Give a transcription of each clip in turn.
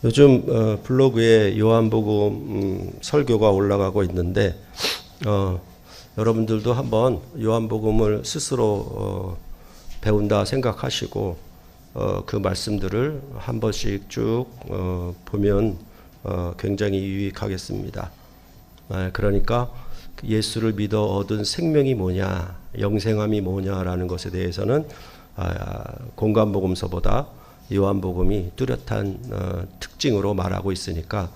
요즘 블로그에 요한복음 설교가 올라가고 있는데 여러분들도 한번 요한복음을 스스로 배운다 생각하시고 그 말씀들을 한 번씩 쭉 보면 굉장히 유익하겠습니다. 그러니까 예수를 믿어 얻은 생명이 뭐냐, 영생함이 뭐냐라는 것에 대해서는 공관복음서보다 요한복음이 뚜렷한 특징으로 말하고 있으니까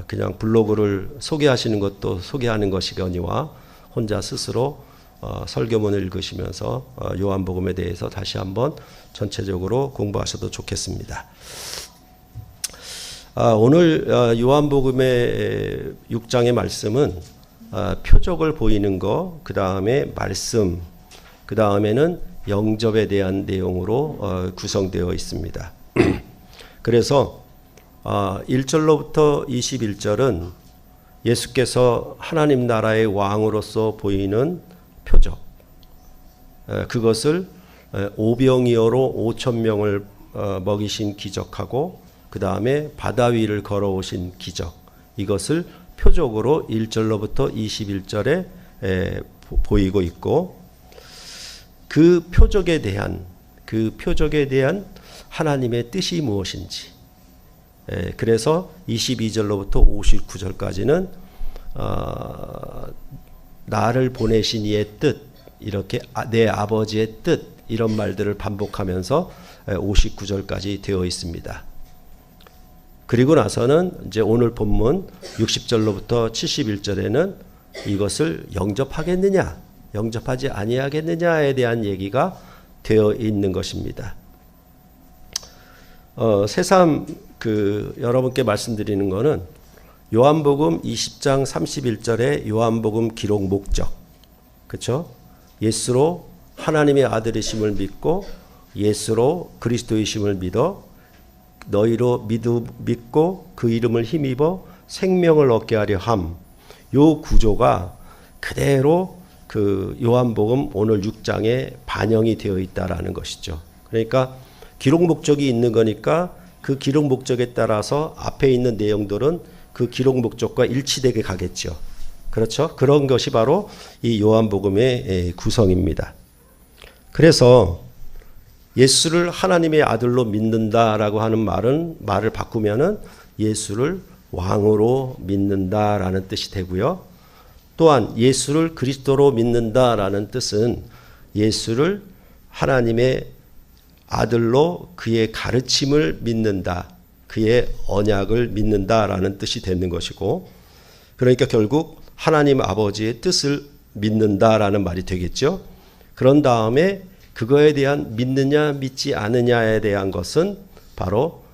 그냥 블로그를 소개하시는 것도 소개하는 것이거니와 혼자 스스로 설교문을 읽으시면서 요한복음에 대해서 다시 한번 전체적으로 공부하셔도 좋겠습니다. 오늘 요한복음의 6장의 말씀은 표적을 보이는 것, 그 다음에 말씀, 그 다음에는 영접에 대한 내용으로 구성되어 있습니다. 그래서 1절로부터 21절은 예수께서 하나님 나라의 왕으로서 보이는 표적, 그것을 오병이어로 5,000명을 먹이신 기적하고 그 다음에 바다 위를 걸어오신 기적, 이것을 표적으로 1절로부터 21절에 보이고 있고, 그 표적에 대한 하나님의 뜻이 무엇인지, 그래서 22절로부터 59절까지는 나를 보내신 이의 뜻, 이렇게 내 아버지의 뜻, 이런 말들을 반복하면서 59절까지 되어 있습니다. 그리고 나서는 이제 오늘 본문 60절로부터 71절에는 이것을 영접하겠느냐, 영접하지 아니하겠느냐에 대한 얘기가 되어 있는 것입니다. 새삼 여러분께 말씀드리는 것은 요한복음 20장 31절의 요한복음 기록 목적, 그렇죠? 예수로 하나님의 아들이심을 믿고 예수로 그리스도이심을 믿어 너희로 믿고 그 이름을 힘입어 생명을 얻게 하려 함. 요 구조가 그대로 그 요한복음 오늘 6장에 반영이 되어 있다라는 것이죠. 그러니까 기록 목적이 있는 거니까 그 기록 목적에 따라서 앞에 있는 내용들은 그 기록 목적과 일치되게 가겠죠. 그렇죠? 그런 것이 바로 이 요한복음의 구성입니다. 그래서 예수를 하나님의 아들로 믿는다라고 하는 말을 바꾸면은 예수를 왕으로 믿는다라는 뜻이 되고요. 또한 예수를 그리스도로 믿는다라는 뜻은 예수를 하나님의 아들로 그의 가르침을 믿는다, 그의 언약을 믿는다라는 뜻이 되는 것이고, 그러니까 결국 하나님 아버지의 뜻을 믿는다라는 말이 되겠죠. 그런 다음에 그거에 대한 믿느냐 믿지 않느냐에 대한 것은 바로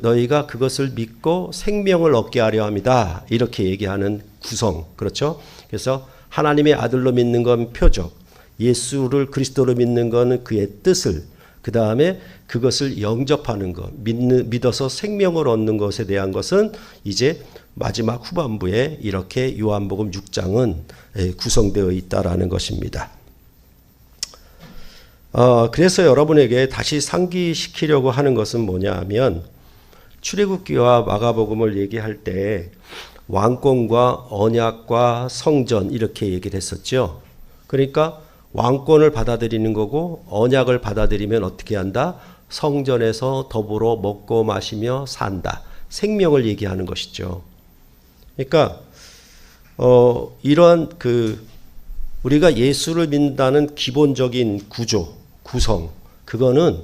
너희가 그것을 믿고 생명을 얻게 하려 합니다, 이렇게 얘기하는 구성, 그렇죠? 그래서 하나님의 아들로 믿는 건 표적, 예수를 그리스도로 믿는 건 그의 뜻을, 그 다음에 그것을 영접하는 것, 믿어서 생명을 얻는 것에 대한 것은 이제 마지막 후반부에 이렇게 요한복음 6장은 구성되어 있다라는 것입니다. 그래서 여러분에게 다시 상기시키려고 하는 것은 뭐냐 하면, 출애굽기와 마가복음을 얘기할 때 왕권과 언약과 성전 이렇게 얘기를 했었죠. 그러니까 왕권을 받아들이는 거고 언약을 받아들이면 어떻게 한다? 성전에서 더불어 먹고 마시며 산다. 생명을 얘기하는 것이죠. 그러니까 이러한 우리가 예수를 믿는다는 기본적인 구성, 그거는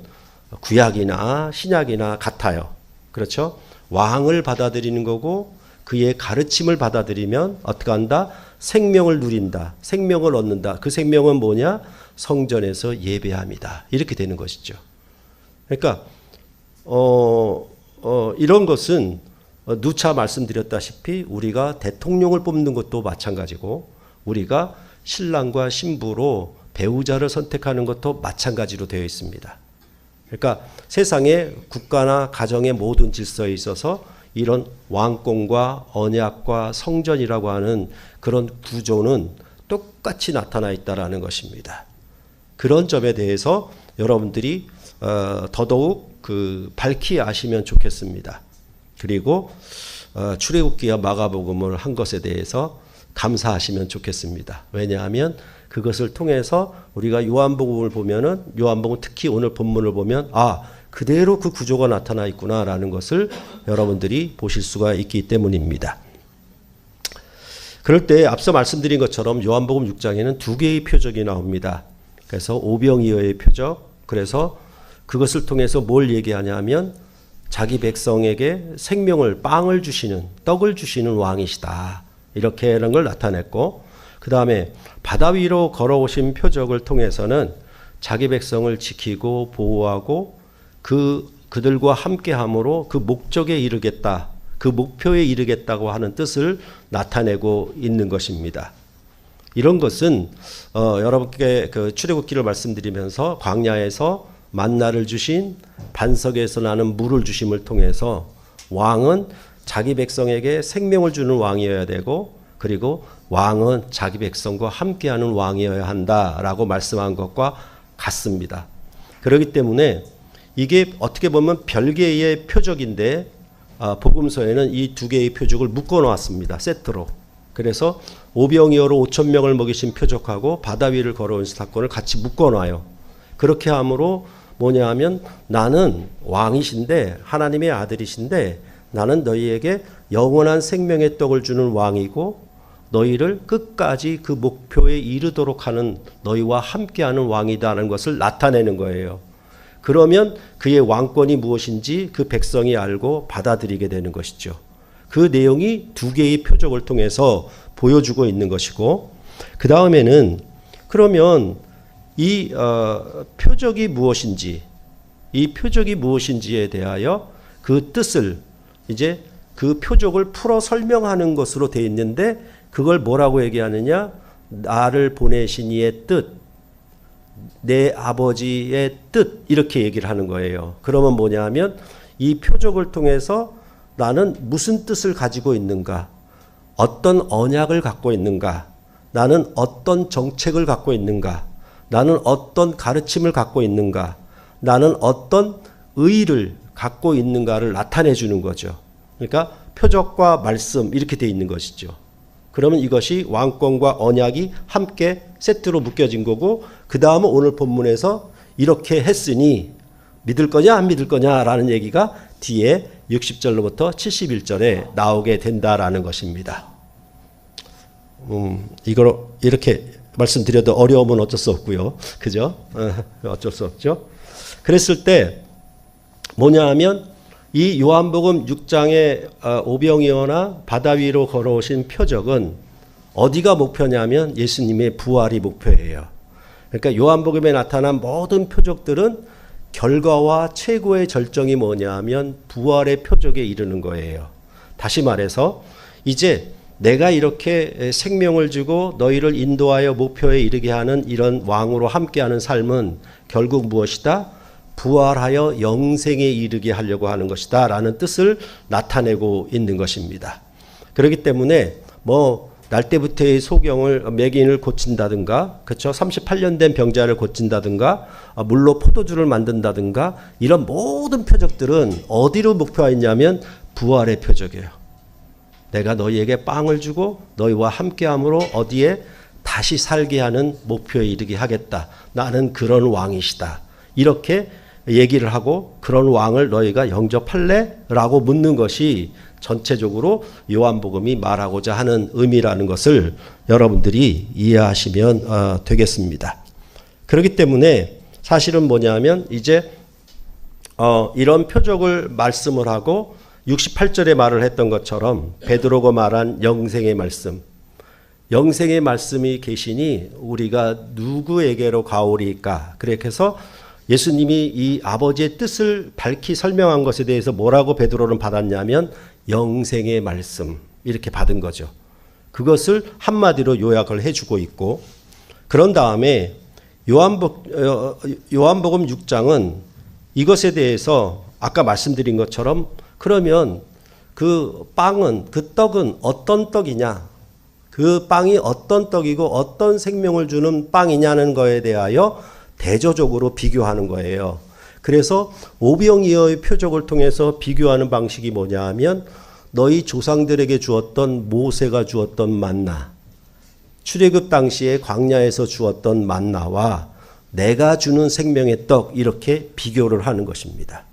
구약이나 신약이나 같아요. 그렇죠? 왕을 받아들이는 거고 그의 가르침을 받아들이면 어떻게 한다? 생명을 누린다. 생명을 얻는다. 그 생명은 뭐냐? 성전에서 예배합니다. 이렇게 되는 것이죠. 그러니까 이런 것은 누차 말씀드렸다시피 우리가 대통령을 뽑는 것도 마찬가지고 우리가 신랑과 신부로 배우자를 선택하는 것도 마찬가지로 되어 있습니다. 그러니까 세상의 국가나 가정의 모든 질서에 있어서 이런 왕권과 언약과 성전이라고 하는 그런 구조는 똑같이 나타나 있다라는 것입니다. 그런 점에 대해서 여러분들이 더더욱 밝히 아시면 좋겠습니다. 그리고 출애굽기와 마가복음을 한 것에 대해서 감사하시면 좋겠습니다. 왜냐하면 그것을 통해서 우리가 요한복음을 보면은 요한복음 특히 오늘 본문을 보면 그대로 그 구조가 나타나 있구나라는 것을 여러분들이 보실 수가 있기 때문입니다. 그럴 때 앞서 말씀드린 것처럼 요한복음 6장에는 두 개의 표적이 나옵니다. 그래서 오병이어의 표적, 그래서 그것을 통해서 뭘 얘기하냐면 자기 백성에게 생명을, 빵을 주시는, 떡을 주시는 왕이시다. 이렇게 하는 걸 나타냈고, 그 다음에 바다 위로 걸어오신 표적을 통해서는 자기 백성을 지키고 보호하고 그들과 함께함으로 그 목적에 이르겠다, 그 목표에 이르겠다고 하는 뜻을 나타내고 있는 것입니다. 이런 것은 여러분께 그 출애굽기를 말씀드리면서 광야에서 만나를 주신, 반석에서 나는 물을 주심을 통해서 왕은 자기 백성에게 생명을 주는 왕이어야 되고, 그리고 왕은 자기 백성과 함께하는 왕이어야 한다라고 말씀한 것과 같습니다. 그렇기 때문에 이게 어떻게 보면 별개의 표적인데 복음서에는 이 두 개의 표적을 묶어 놓았습니다. 세트로. 그래서 오병이어로 5천 명을 먹이신 표적하고 바다 위를 걸어온 사건을 같이 묶어 놔요. 그렇게 함으로 뭐냐 하면 나는 왕이신데, 하나님의 아들이신데, 나는 너희에게 영원한 생명의 떡을 주는 왕이고 너희를 끝까지 그 목표에 이르도록 하는, 너희와 함께하는 왕이다라는 것을 나타내는 거예요. 그러면 그의 왕권이 무엇인지 그 백성이 알고 받아들이게 되는 것이죠. 그 내용이 두 개의 표적을 통해서 보여주고 있는 것이고, 그 다음에는 그러면 이 표적이 무엇인지, 이 표적이 무엇인지에 대하여 그 뜻을 이제 그 표적을 풀어 설명하는 것으로 되어 있는데, 그걸 뭐라고 얘기하느냐? 나를 보내신 이의 뜻, 내 아버지의 뜻, 이렇게 얘기를 하는 거예요. 그러면 뭐냐 하면 이 표적을 통해서 나는 무슨 뜻을 가지고 있는가? 어떤 언약을 갖고 있는가? 나는 어떤 정책을 갖고 있는가? 나는 어떤 가르침을 갖고 있는가? 나는 어떤 의의를 갖고 있는가를 나타내 주는 거죠. 그러니까 표적과 말씀 이렇게 돼 있는 것이죠. 그러면 이것이 왕권과 언약이 함께 세트로 묶여진 거고, 그 다음은 오늘 본문에서 이렇게 했으니 믿을 거냐 안 믿을 거냐라는 얘기가 뒤에 60절로부터 71절에 나오게 된다라는 것입니다. 이걸 이렇게 말씀드려도 어려움은 어쩔 수 없고요. 그죠? 어쩔 수 없죠. 그랬을 때 뭐냐 하면 이 요한복음 6장의 오병이어나 바다 위로 걸어오신 표적은 어디가 목표냐면 예수님의 부활이 목표예요. 그러니까 요한복음에 나타난 모든 표적들은 결과와 최고의 절정이 뭐냐 하면 부활의 표적에 이르는 거예요. 다시 말해서 이제 내가 이렇게 생명을 주고 너희를 인도하여 목표에 이르게 하는 이런 왕으로 함께하는 삶은 결국 무엇이다? 부활하여 영생에 이르게 하려고 하는 것이다 라는 뜻을 나타내고 있는 것입니다. 그렇기 때문에 날때부터의 소경을, 맹인을 고친다든가, 그렇죠? 38년 된 병자를 고친다든가, 물로 포도주를 만든다든가, 이런 모든 표적들은 어디로 목표하였냐면 부활의 표적이에요. 내가 너희에게 빵을 주고 너희와 함께함으로 어디에 다시 살게 하는 목표에 이르게 하겠다. 나는 그런 왕이시다. 이렇게 얘기를 하고, 그런 왕을 너희가 영접할래? 라고 묻는 것이 전체적으로 요한복음이 말하고자 하는 의미라는 것을 여러분들이 이해하시면 되겠습니다. 그렇기 때문에 사실은 뭐냐면 이제 이런 표적을 말씀을 하고 68절에 말을 했던 것처럼 베드로가 말한 영생의 말씀, 영생의 말씀이 계시니 우리가 누구에게로 가오리까? 그렇게 해서 예수님이 이 아버지의 뜻을 밝히 설명한 것에 대해서 뭐라고 베드로는 받았냐면 영생의 말씀, 이렇게 받은 거죠. 그것을 한마디로 요약을 해주고 있고, 그런 다음에 요한복음 6장은 이것에 대해서 아까 말씀드린 것처럼 그러면 그 빵은, 그 떡은 어떤 떡이냐, 그 빵이 어떤 떡이고 어떤 생명을 주는 빵이냐는 거에 대하여 대조적으로 비교하는 거예요. 그래서 오병이어의 표적을 통해서 비교하는 방식이 뭐냐 하면 너희 조상들에게 주었던 모세가 주었던 만나, 출애굽 당시에 광야에서 주었던 만나와 내가 주는 생명의 떡, 이렇게 비교를 하는 것입니다.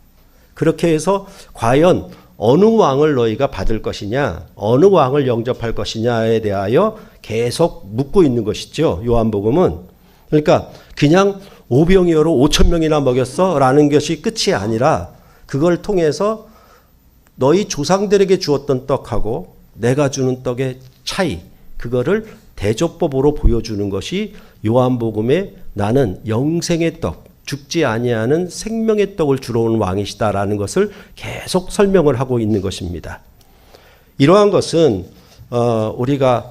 그렇게 해서 과연 어느 왕을 너희가 받을 것이냐, 어느 왕을 영접할 것이냐에 대하여 계속 묻고 있는 것이죠. 요한복음은. 그러니까 그냥 오병이어로 5천 명이나 먹였어 라는 것이 끝이 아니라 그걸 통해서 너희 조상들에게 주었던 떡하고 내가 주는 떡의 차이, 그거를 대조법으로 보여주는 것이 요한복음의 나는 영생의 떡, 죽지 아니하는 생명의 떡을 주러 온 왕이시다라는 것을 계속 설명을 하고 있는 것입니다. 이러한 것은 우리가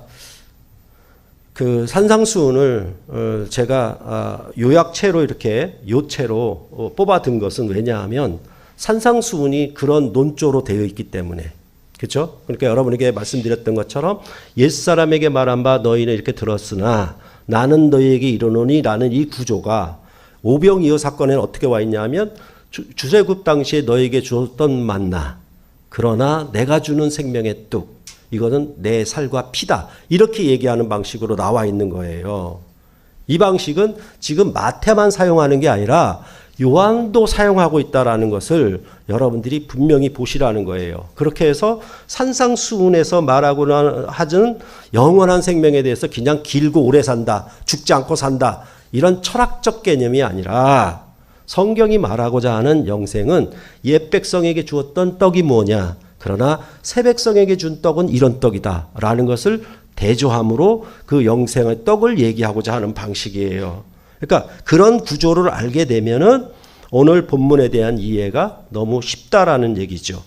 그 산상수훈을 제가 요약체로 이렇게 요체로 뽑아든 것은 왜냐하면 산상수훈이 그런 논조로 되어 있기 때문에, 그렇죠? 그러니까 여러분에게 말씀드렸던 것처럼 옛사람에게 말한 바 너희는 이렇게 들었으나 나는 너희에게 이르노니라는 이 구조가 오병이어 사건에는 어떻게 와 있냐면 주세굽 당시에 너희에게 주었던 만나, 그러나 내가 주는 생명의 떡, 이것은 내 살과 피다, 이렇게 얘기하는 방식으로 나와 있는 거예요. 이 방식은 지금 마태만 사용하는 게 아니라 요한도 사용하고 있다라는 것을 여러분들이 분명히 보시라는 거예요. 그렇게 해서 산상수훈에서 말하고 하는 영원한 생명에 대해서 그냥 길고 오래 산다, 죽지 않고 산다, 이런 철학적 개념이 아니라 성경이 말하고자 하는 영생은 옛 백성에게 주었던 떡이 뭐냐, 그러나 새 백성에게 준 떡은 이런 떡이다 라는 것을 대조함으로 그 영생의 떡을 얘기하고자 하는 방식이에요. 그러니까 그런 구조를 알게 되면은 오늘 본문에 대한 이해가 너무 쉽다라는 얘기죠.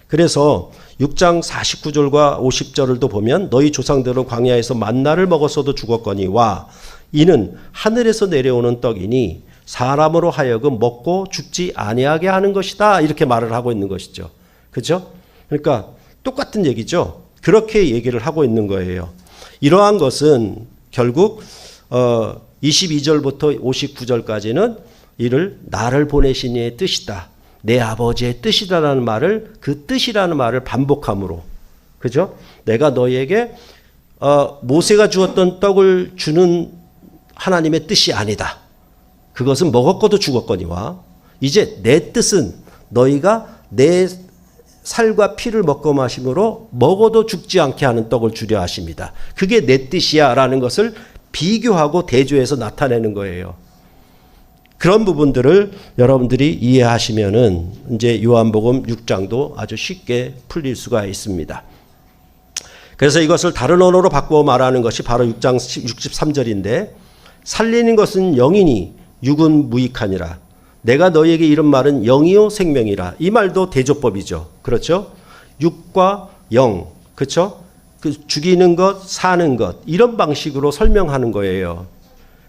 그래서 6장 49절과 50절을 보면 너희 조상들은 광야에서 만나를 먹었어도 죽었거니와 이는 하늘에서 내려오는 떡이니 사람으로 하여금 먹고 죽지 아니하게 하는 것이다, 이렇게 말을 하고 있는 것이죠. 그렇죠? 그러니까 똑같은 얘기죠. 그렇게 얘기를 하고 있는 거예요. 이러한 것은 결국 22절부터 59절까지는 이를 나를 보내신 이의 뜻이다, 내 아버지의 뜻이다라는 말을, 그 뜻이라는 말을 반복함으로, 그죠? 내가 너희에게 모세가 주었던 떡을 주는 하나님의 뜻이 아니다. 그것은 먹었고도 죽었거니와 이제 내 뜻은 너희가 내 살과 피를 먹고 마심으로 먹어도 죽지 않게 하는 떡을 주려 하십니다. 그게 내 뜻이야 라는 것을 비교하고 대조해서 나타내는 거예요. 그런 부분들을 여러분들이 이해하시면은 이제 요한복음 6장도 아주 쉽게 풀릴 수가 있습니다. 그래서 이것을 다른 언어로 바꾸어 말하는 것이 바로 6장 63절인데 살리는 것은 영이니 육은 무익하니라. 내가 너희에게 이런 말은 영이요 생명이라. 이 말도 대조법이죠. 그렇죠? 육과 영, 그렇죠? 그 죽이는 것, 사는 것, 이런 방식으로 설명하는 거예요.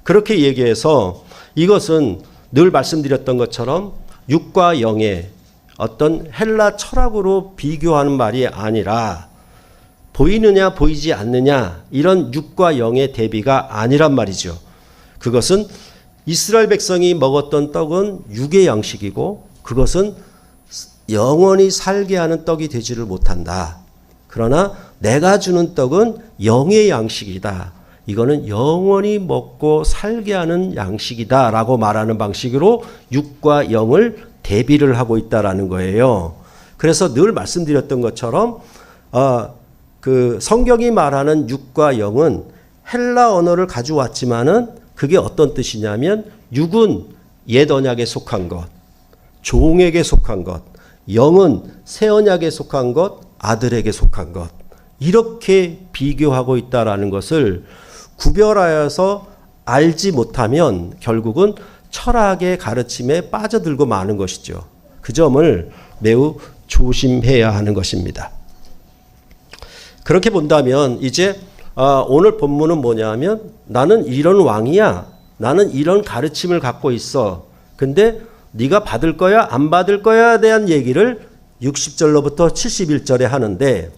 그렇게 얘기해서 이것은 늘 말씀드렸던 것처럼 육과 영의 어떤 헬라 철학으로 비교하는 말이 아니라 보이느냐 보이지 않느냐 이런 육과 영의 대비가 아니란 말이죠. 그것은 이스라엘 백성이 먹었던 떡은 육의 양식이고 그것은 영원히 살게 하는 떡이 되지를 못한다. 그러나 내가 주는 떡은 영의 양식이다. 이거는 영원히 먹고 살게 하는 양식이다 라고 말하는 방식으로 육과 영을 대비를 하고 있다라는 거예요. 그래서 늘 말씀드렸던 것처럼 그 성경이 말하는 육과 영은 헬라 언어를 가져왔지만은 그게 어떤 뜻이냐면 육은 옛 언약에 속한 것, 종에게 속한 것, 영은 새 언약에 속한 것, 아들에게 속한 것, 이렇게 비교하고 있다라는 것을 구별하여서 알지 못하면 결국은 철학의 가르침에 빠져들고 마는 것이죠. 그 점을 매우 조심해야 하는 것입니다. 그렇게 본다면 이제 오늘 본문은 뭐냐면 나는 이런 왕이야. 나는 이런 가르침을 갖고 있어. 근데 네가 받을 거야 안 받을 거야에 대한 얘기를 60절로부터 71절에 하는데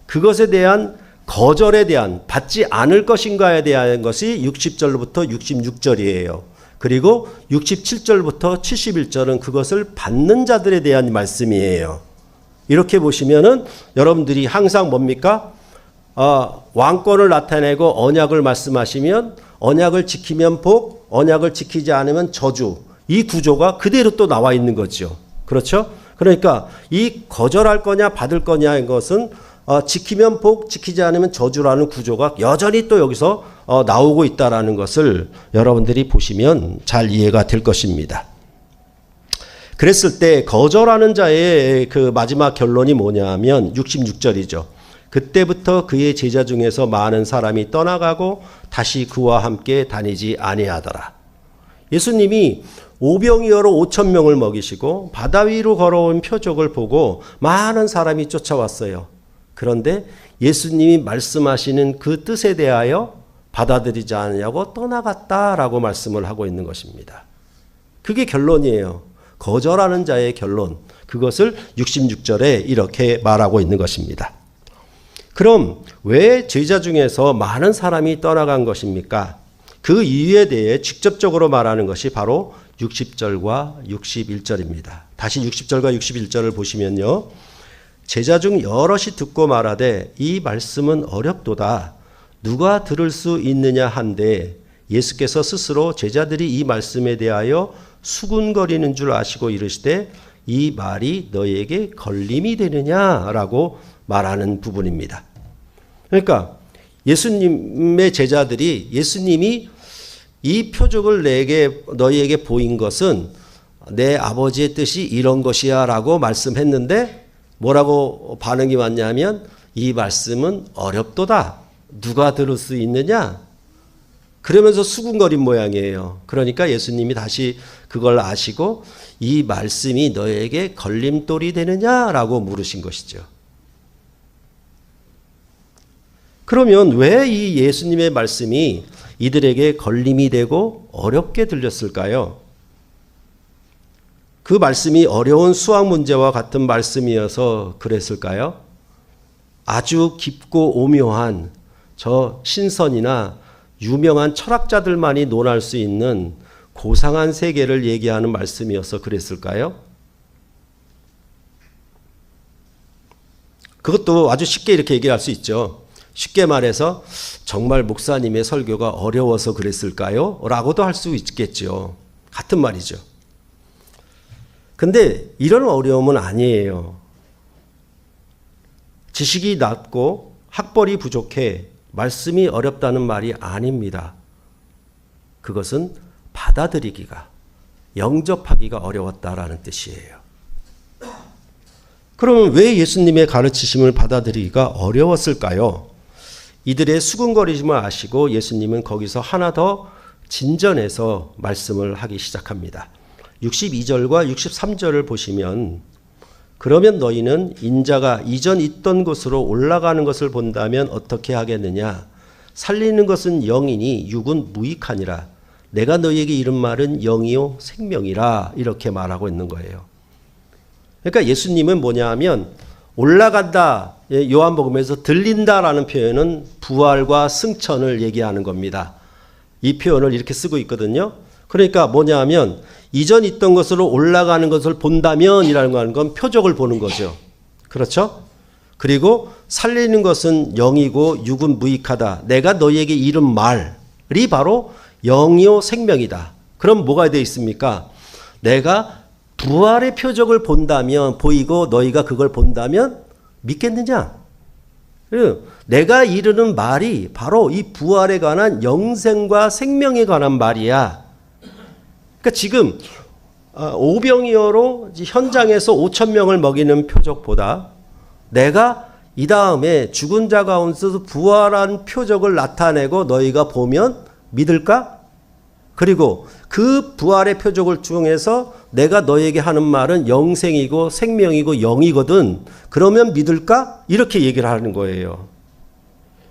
그것에 대한 거절에 대한 받지 않을 것인가에 대한 것이 60절로부터 66절이에요. 그리고 67절부터 71절은 그것을 받는 자들에 대한 말씀이에요. 이렇게 보시면은 여러분들이 항상 뭡니까? 왕권을 나타내고 언약을 말씀하시면 언약을 지키면 복, 언약을 지키지 않으면 저주. 이 구조가 그대로 또 나와 있는 거죠. 그렇죠? 그러니까 이 거절할 거냐 받을 거냐인 것은 지키면 복, 지키지 않으면 저주라는 구조가 여전히 또 여기서 나오고 있다라는 것을 여러분들이 보시면 잘 이해가 될 것입니다. 그랬을 때 거절하는 자의 그 마지막 결론이 뭐냐면 66절이죠. 그때부터 그의 제자 중에서 많은 사람이 떠나가고 다시 그와 함께 다니지 아니하더라. 예수님이 오병이어로 5천 명을 먹이시고 바다 위로 걸어온 표적을 보고 많은 사람이 쫓아왔어요. 그런데 예수님이 말씀하시는 그 뜻에 대하여 받아들이지 않으려고 떠나갔다라고 말씀을 하고 있는 것입니다. 그게 결론이에요. 거절하는 자의 결론. 그것을 66절에 이렇게 말하고 있는 것입니다. 그럼 왜 제자 중에서 많은 사람이 떠나간 것입니까? 그 이유에 대해 직접적으로 말하는 것이 바로 60절과 61절입니다. 다시 60절과 61절을 보시면요. 제자 중 여럿이 듣고 말하되 이 말씀은 어렵도다. 누가 들을 수 있느냐 한데 예수께서 스스로 제자들이 이 말씀에 대하여 수군거리는 줄 아시고 이르시되 이 말이 너희에게 걸림이 되느냐라고 말하는 부분입니다. 그러니까 예수님의 제자들이 예수님이 이 표적을 너희에게 보인 것은 내 아버지의 뜻이 이런 것이야 라고 말씀했는데 뭐라고 반응이 왔냐면 이 말씀은 어렵도다. 누가 들을 수 있느냐? 그러면서 수군거린 모양이에요. 그러니까 예수님이 다시 그걸 아시고 이 말씀이 너에게 걸림돌이 되느냐라고 물으신 것이죠. 그러면 왜 이 예수님의 말씀이 이들에게 걸림이 되고 어렵게 들렸을까요? 그 말씀이 어려운 수학 문제와 같은 말씀이어서 그랬을까요? 아주 깊고 오묘한 저 신선이나 유명한 철학자들만이 논할 수 있는 고상한 세계를 얘기하는 말씀이어서 그랬을까요? 그것도 아주 쉽게 이렇게 얘기할 수 있죠. 쉽게 말해서 정말 목사님의 설교가 어려워서 그랬을까요? 라고도 할 수 있겠죠. 같은 말이죠. 근데 이런 어려움은 아니에요. 지식이 낮고 학벌이 부족해 말씀이 어렵다는 말이 아닙니다. 그것은 받아들이기가, 영접하기가 어려웠다라는 뜻이에요. 그러면 왜 예수님의 가르치심을 받아들이기가 어려웠을까요? 이들의 수군거리심을 아시고 예수님은 거기서 하나 더 진전해서 말씀을 하기 시작합니다. 62절과 63절을 보시면 그러면 너희는 인자가 이전 있던 곳으로 올라가는 것을 본다면 어떻게 하겠느냐? 살리는 것은 영이니 육은 무익하니라. 내가 너희에게 이른 말은 영이요 생명이라. 이렇게 말하고 있는 거예요. 그러니까 예수님은 뭐냐 하면 올라간다. 요한복음에서 들린다라는 표현은 부활과 승천을 얘기하는 겁니다. 이 표현을 이렇게 쓰고 있거든요. 그러니까 뭐냐 하면 이전 있던 것으로 올라가는 것을 본다면 이라는 건 표적을 보는 거죠. 그렇죠? 그리고 살리는 것은 영이고 육은 무익하다. 내가 너희에게 이른 말이 바로 영이요 생명이다. 그럼 뭐가 되어 있습니까? 내가 부활의 표적을 본다면 보이고 너희가 그걸 본다면 믿겠느냐? 내가 이르는 말이 바로 이 부활에 관한 영생과 생명에 관한 말이야. 그러니까 지금 오병이어로 현장에서 5천 명을 먹이는 표적보다 내가 이 다음에 죽은 자 가운데서 부활한 표적을 나타내고 너희가 보면 믿을까? 그리고 그 부활의 표적을 통해서 내가 너에게 하는 말은 영생이고 생명이고 영이거든. 그러면 믿을까? 이렇게 얘기를 하는 거예요.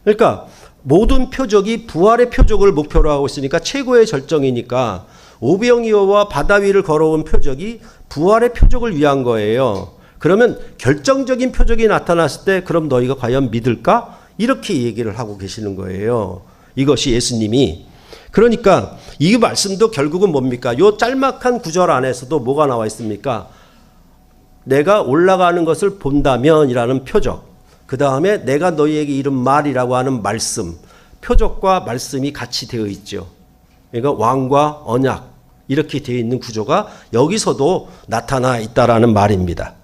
그러니까 모든 표적이 부활의 표적을 목표로 하고 있으니까 최고의 절정이니까 오병이어와 바다 위를 걸어온 표적이 부활의 표적을 위한 거예요. 그러면 결정적인 표적이 나타났을 때 그럼 너희가 과연 믿을까? 이렇게 얘기를 하고 계시는 거예요. 이것이 예수님이 그러니까 이 말씀도 결국은 뭡니까? 요 짤막한 구절 안에서도 뭐가 나와 있습니까? 내가 올라가는 것을 본다면이라는 표적, 그 다음에 내가 너희에게 이른 말이라고 하는 말씀, 표적과 말씀이 같이 되어 있죠. 그러니까 왕과 언약 이렇게 되어 있는 구조가 여기서도 나타나 있다라는 말입니다.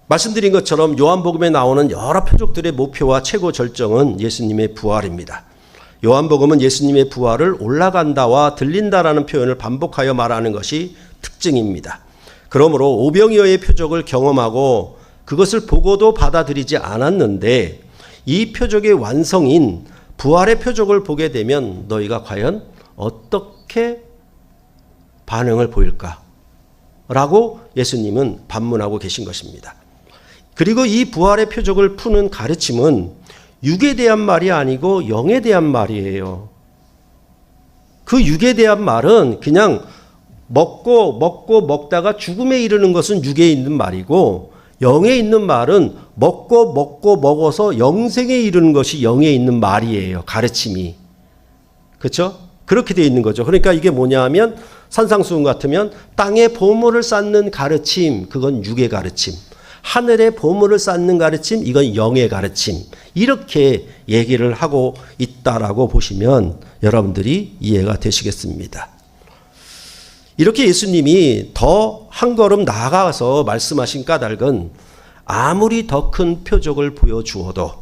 말씀드린 것처럼 요한복음에 나오는 여러 표적들의 목표와 최고 절정은 예수님의 부활입니다. 요한복음은 예수님의 부활을 올라간다와 들린다라는 표현을 반복하여 말하는 것이 특징입니다. 그러므로 오병이어의 표적을 경험하고 그것을 보고도 받아들이지 않았는데 이 표적의 완성인 부활의 표적을 보게 되면 너희가 과연 어떻게 반응을 보일까? 라고 예수님은 반문하고 계신 것입니다. 그리고 이 부활의 표적을 푸는 가르침은 육에 대한 말이 아니고 영에 대한 말이에요. 그 육에 대한 말은 그냥 먹다가 죽음에 이르는 것은 육에 있는 말이고, 영에 있는 말은 먹어서 영생에 이르는 것이 영에 있는 말이에요. 가르침이. 그렇죠? 그렇게 되어 있는 거죠. 그러니까 이게 뭐냐 하면 산상수훈 같으면 땅에 보물을 쌓는 가르침, 그건 육의 가르침. 하늘에 보물을 쌓는 가르침, 이건 영의 가르침. 이렇게 얘기를 하고 있다라고 보시면 여러분들이 이해가 되시겠습니다. 이렇게 예수님이 더 한 걸음 나아가서 말씀하신 까닭은 아무리 더 큰 표적을 보여주어도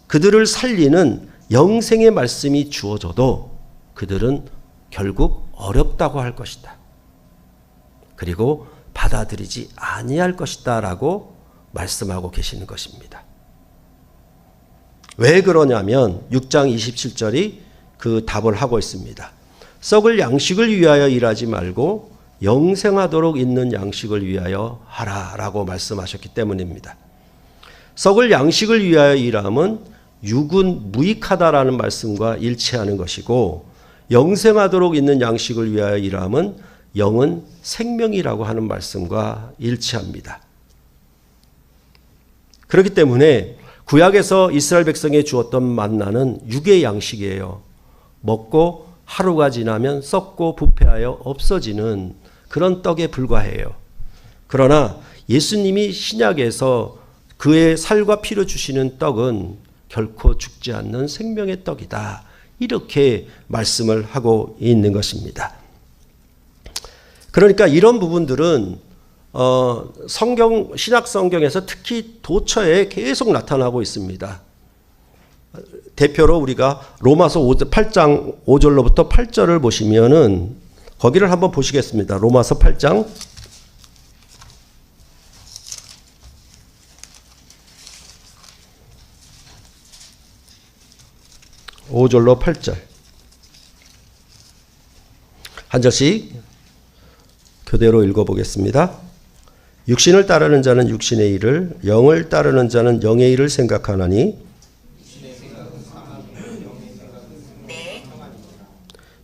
그들을 살리는 영생의 말씀이 주어져도 그들은 결국 어렵다고 할 것이다. 그리고 받아들이지 아니할 것이다 라고 말씀하고 계시는 것입니다. 왜 그러냐면 6장 27절이 그 답을 하고 있습니다. 썩을 양식을 위하여 일하지 말고 영생하도록 있는 양식을 위하여 하라 라고 말씀하셨기 때문입니다. 썩을 양식을 위하여 일함은 육은 무익하다라는 말씀과 일치하는 것이고, 영생하도록 있는 양식을 위하여 일함은 영은 생명이라고 하는 말씀과 일치합니다. 그렇기 때문에 구약에서 이스라엘 백성에 주었던 만나는 육의 양식이에요. 먹고 하루가 지나면 썩고 부패하여 없어지는 그런 떡에 불과해요. 그러나 예수님이 신약에서 그의 살과 피로 주시는 떡은 결코 죽지 않는 생명의 떡이다. 이렇게 말씀을 하고 있는 것입니다. 그러니까 이런 부분들은 신약 성경에서 특히 도처에 계속 나타나고 있습니다. 대표로 우리가 로마서 8장 5절로부터 8절을 보시면은 거기를 한번 보시겠습니다. 로마서 8장 5절로 8절 한 절씩 교대로 읽어보겠습니다. 육신을 따르는 자는 육신의 일을, 영을 따르는 자는 영의 일을 생각하나니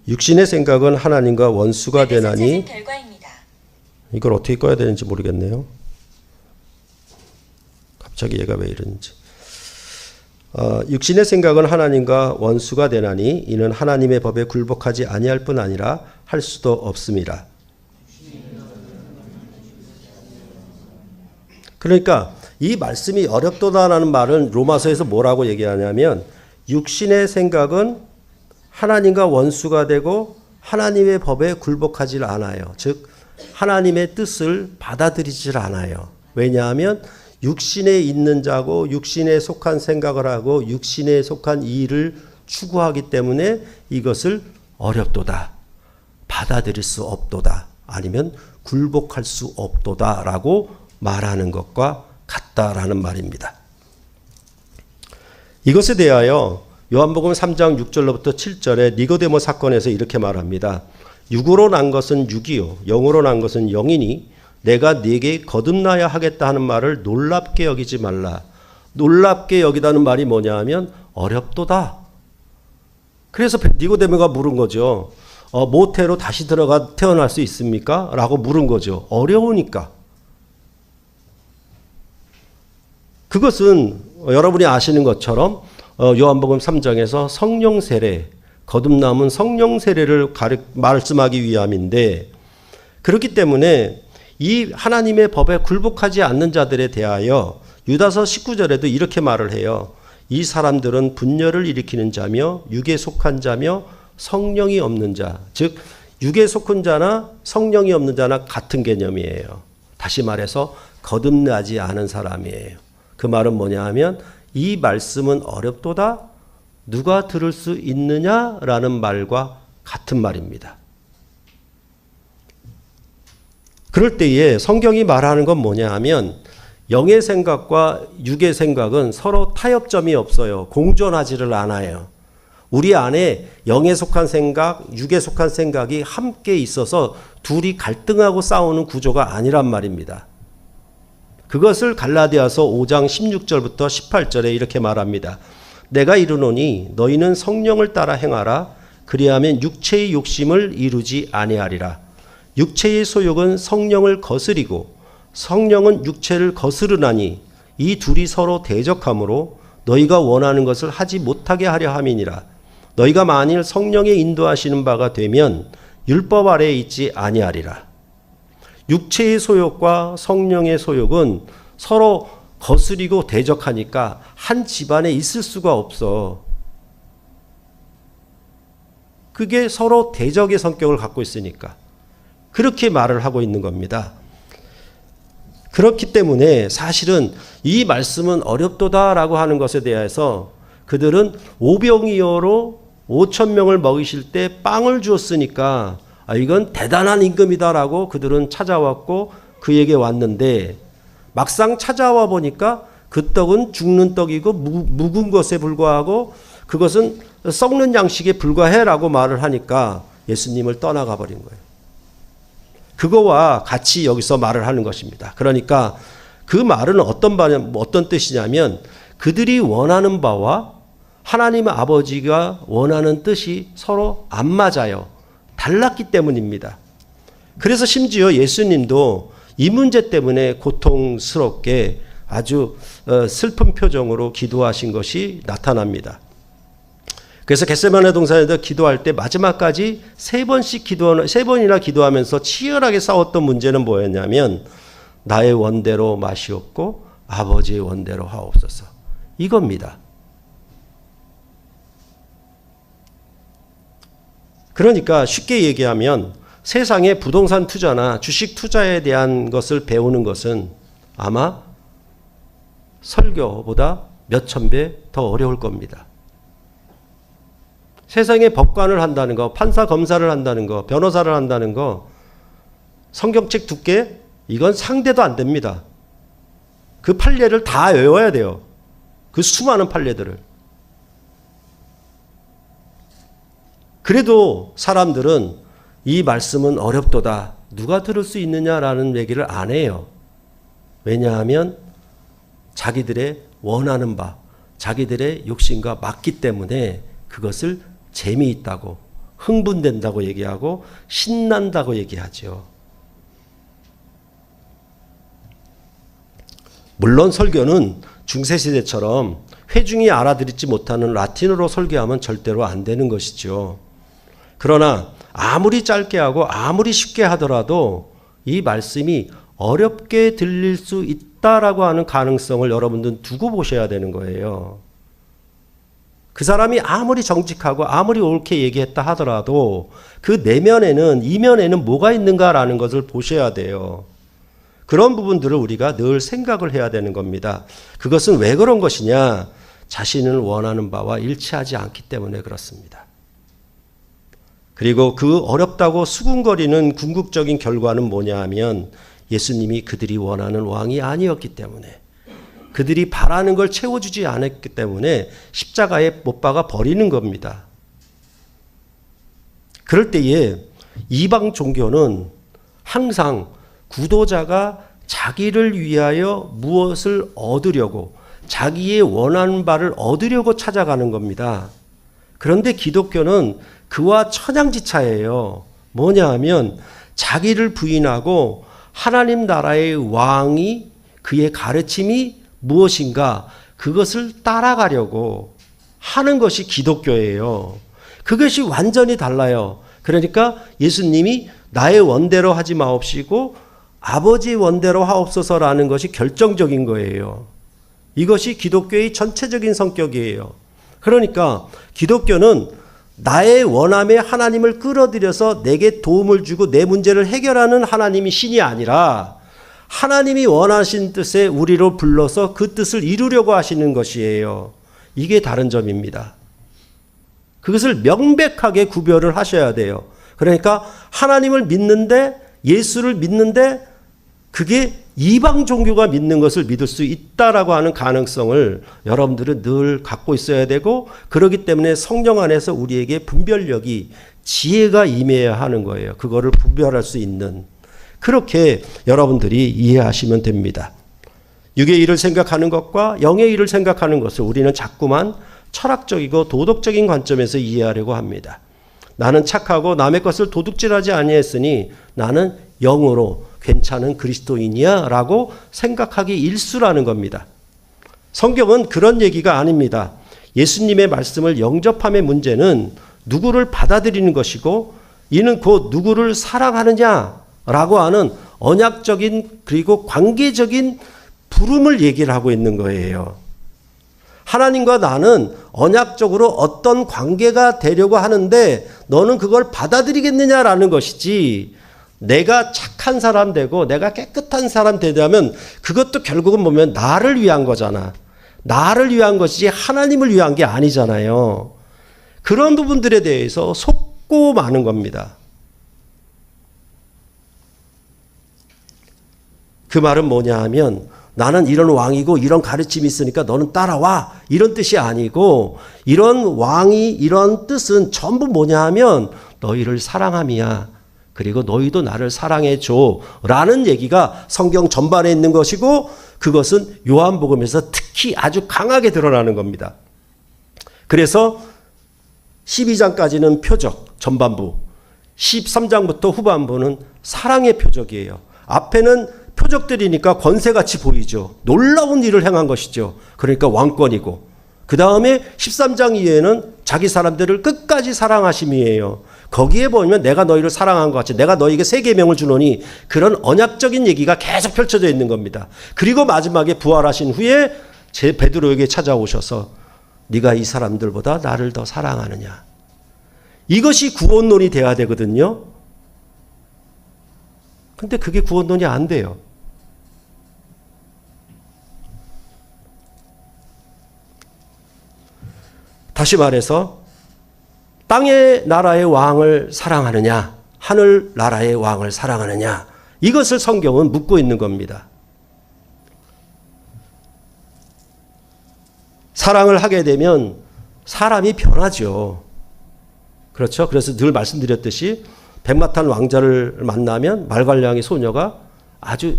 육신의 생각은 하나님과 원수가 되나니. 이걸 어떻게 꺼야 되는지 모르겠네요. 갑자기 얘가 왜 이러는지. 육신의 생각은 하나님과 원수가 되나니 이는 하나님의 법에 굴복하지 아니할 뿐 아니라 할 수도 없음이라. 그러니까 이 말씀이 어렵도다라는 말은 로마서에서 뭐라고 얘기하냐면 육신의 생각은 하나님과 원수가 되고 하나님의 법에 굴복하지 않아요. 즉 하나님의 뜻을 받아들이질 않아요. 왜냐하면 육신에 있는 자고 육신에 속한 생각을 하고 육신에 속한 일을 추구하기 때문에 이것을 어렵도다, 받아들일 수 없도다, 아니면 굴복할 수 없도다라고 말하는 것과 같다라는 말입니다. 이것에 대하여 요한복음 3장 6절로부터 7절에 니고데모 사건에서 이렇게 말합니다. 육으로 난 것은 육이요 영으로 난 것은 영이니 내가 네게 거듭나야 하겠다 하는 말을 놀랍게 여기지 말라. 놀랍게 여기다는 말이 뭐냐 하면 어렵도다. 그래서 니고데모가 물은 거죠. 모태로 다시 태어날 수 있습니까? 라고 물은 거죠. 어려우니까. 그것은 여러분이 아시는 것처럼 요한복음 3장에서 성령 세례, 거듭남은 성령 세례를 말씀하기 위함인데, 그렇기 때문에 이 하나님의 법에 굴복하지 않는 자들에 대하여 유다서 19절에도 이렇게 말을 해요. 이 사람들은 분열을 일으키는 자며 육에 속한 자며 성령이 없는 자, 즉 육에 속한 자나 성령이 없는 자나 같은 개념이에요. 다시 말해서 거듭나지 않은 사람이에요. 그 말은 뭐냐 하면 이 말씀은 어렵도다 누가 들을 수 있느냐라는 말과 같은 말입니다. 그럴 때에 성경이 말하는 건 뭐냐 하면 영의 생각과 육의 생각은 서로 타협점이 없어요. 공존하지를 않아요. 우리 안에 영에 속한 생각, 육에 속한 생각이 함께 있어서 둘이 갈등하고 싸우는 구조가 아니란 말입니다. 그것을 갈라디아서 5장 16절부터 18절에 이렇게 말합니다. 내가 이르노니 너희는 성령을 따라 행하라. 그리하면 육체의 욕심을 이루지 아니하리라. 육체의 소욕은 성령을 거스리고 성령은 육체를 거스르나니 이 둘이 서로 대적하므로 너희가 원하는 것을 하지 못하게 하려 함이니라. 너희가 만일 성령의 인도하시는 바가 되면 율법 아래에 있지 아니하리라. 육체의 소욕과 성령의 소욕은 서로 거스리고 대적하니까 한 집안에 있을 수가 없어. 그게 서로 대적의 성격을 갖고 있으니까 그렇게 말을 하고 있는 겁니다. 그렇기 때문에 사실은 이 말씀은 어렵도다라고 하는 것에 대해서 그들은 오병이어로 5,000명을 먹이실 때 빵을 주었으니까 이건 대단한 임금이다라고 그들은 찾아왔고 그에게 왔는데 막상 찾아와 보니까 그 떡은 죽는 떡이고 묵은 것에 불과하고 그것은 썩는 양식에 불과해라고 말을 하니까 예수님을 떠나가 버린 거예요. 그거와 같이 여기서 말을 하는 것입니다. 그러니까 그 말은 어떤 뜻이냐면 그들이 원하는 바와 하나님 아버지가 원하는 뜻이 서로 안 맞아요. 달랐기 때문입니다. 그래서 심지어 예수님도 이 문제 때문에 고통스럽게 아주 슬픈 표정으로 기도하신 것이 나타납니다. 그래서 겟세마네 동산에서 기도할 때 마지막까지 세 번이나 기도하면서 치열하게 싸웠던 문제는 뭐였냐면 나의 원대로 마시옵고 아버지의 원대로 하옵소서. 이겁니다. 그러니까 쉽게 얘기하면 세상의 부동산 투자나 주식 투자에 대한 것을 배우는 것은 아마 설교보다 몇천 배 더 어려울 겁니다. 세상에 법관을 한다는 거, 판사 검사를 한다는 거, 변호사를 한다는 거, 성경책 두께 이건 상대도 안 됩니다. 그 판례를 다 외워야 돼요. 그 수많은 판례들을. 그래도 사람들은 이 말씀은 어렵도다. 누가 들을 수 있느냐라는 얘기를 안 해요. 왜냐하면 자기들의 원하는 바, 자기들의 욕심과 맞기 때문에 그것을 재미있다고, 흥분된다고 얘기하고 신난다고 얘기하죠. 물론 설교는 중세시대처럼 회중이 알아듣지 못하는 라틴어로 설교하면 절대로 안 되는 것이죠. 그러나 아무리 짧게 하고 아무리 쉽게 하더라도 이 말씀이 어렵게 들릴 수 있다라고 하는 가능성을 여러분들은 두고 보셔야 되는 거예요. 그 사람이 아무리 정직하고 아무리 옳게 얘기했다 하더라도 그 내면에는 이면에는 뭐가 있는가라는 것을 보셔야 돼요. 그런 부분들을 우리가 늘 생각을 해야 되는 겁니다. 그것은 왜 그런 것이냐? 자신을 원하는 바와 일치하지 않기 때문에 그렇습니다. 그리고 그 어렵다고 수군거리는 궁극적인 결과는 뭐냐 하면 예수님이 그들이 원하는 왕이 아니었기 때문에 그들이 바라는 걸 채워주지 않았기 때문에 십자가에 못 박아 버리는 겁니다. 그럴 때에 이방 종교는 항상 구도자가 자기를 위하여 무엇을 얻으려고 자기의 원하는 바를 얻으려고 찾아가는 겁니다. 그런데 기독교는 그와 천양지차예요. 뭐냐 하면 자기를 부인하고 하나님 나라의 왕이 그의 가르침이 무엇인가 그것을 따라가려고 하는 것이 기독교예요. 그것이 완전히 달라요. 그러니까 예수님이 나의 원대로 하지 마옵시고 아버지 원대로 하옵소서라는 것이 결정적인 거예요. 이것이 기독교의 전체적인 성격이에요. 그러니까 기독교는 나의 원함에 하나님을 끌어들여서 내게 도움을 주고 내 문제를 해결하는 하나님이 신이 아니라 하나님이 원하신 뜻에 우리로 불러서 그 뜻을 이루려고 하시는 것이에요. 이게 다른 점입니다. 그것을 명백하게 구별을 하셔야 돼요. 그러니까 하나님을 믿는데, 예수를 믿는데 그게 이방 종교가 믿는 것을 믿을 수 있다라고 하는 가능성을 여러분들은 늘 갖고 있어야 되고, 그렇기 때문에 성령 안에서 우리에게 분별력이, 지혜가 임해야 하는 거예요. 그거를 분별할 수 있는. 그렇게 여러분들이 이해하시면 됩니다. 육의 일을 생각하는 것과 영의 일을 생각하는 것을 우리는 자꾸만 철학적이고 도덕적인 관점에서 이해하려고 합니다. 나는 착하고 남의 것을 도둑질하지 아니했으니 나는 영으로 괜찮은 그리스도인이야 라고 생각하기 일쑤라는 겁니다. 성경은 그런 얘기가 아닙니다. 예수님의 말씀을 영접함의 문제는 누구를 받아들이는 것이고 이는 곧 누구를 사랑하느냐라고 하는 언약적인 그리고 관계적인 부름을 얘기를 하고 있는 거예요. 하나님과 나는 언약적으로 어떤 관계가 되려고 하는데 너는 그걸 받아들이겠느냐라는 것이지, 내가 착한 사람 되고 내가 깨끗한 사람 되려면 그것도 결국은 보면 나를 위한 거잖아. 나를 위한 것이지 하나님을 위한 게 아니잖아요. 그런 부분들에 대해서 속고 마는 겁니다. 그 말은 뭐냐 하면 나는 이런 왕이고 이런 가르침이 있으니까 너는 따라와, 이런 뜻이 아니고, 이런 왕이 이런 뜻은 전부 뭐냐 하면 너희를 사랑함이야. 그리고 너희도 나를 사랑해 줘 라는 얘기가 성경 전반에 있는 것이고, 그것은 요한복음에서 특히 아주 강하게 드러나는 겁니다. 그래서 12장까지는 표적 전반부, 13장부터 후반부는 사랑의 표적이에요. 앞에는 표적들이니까 권세같이 보이죠. 놀라운 일을 행한 것이죠. 그러니까 왕권이고, 그 다음에 13장 이후에는 자기 사람들을 끝까지 사랑하심이에요. 거기에 보면 내가 너희를 사랑한 것 같이 내가 너희에게 새 계명을 주노니, 그런 언약적인 얘기가 계속 펼쳐져 있는 겁니다. 그리고 마지막에 부활하신 후에 제 베드로에게 찾아오셔서 네가 이 사람들보다 나를 더 사랑하느냐. 이것이 구원론이 돼야 되거든요. 근데 그게 구원론이 안 돼요. 다시 말해서 땅의 나라의 왕을 사랑하느냐, 하늘 나라의 왕을 사랑하느냐, 이것을 성경은 묻고 있는 겁니다. 사랑을 하게 되면 사람이 변하죠. 그렇죠? 그래서 늘 말씀드렸듯이 백마탄 왕자를 만나면 말괄량이 소녀가 아주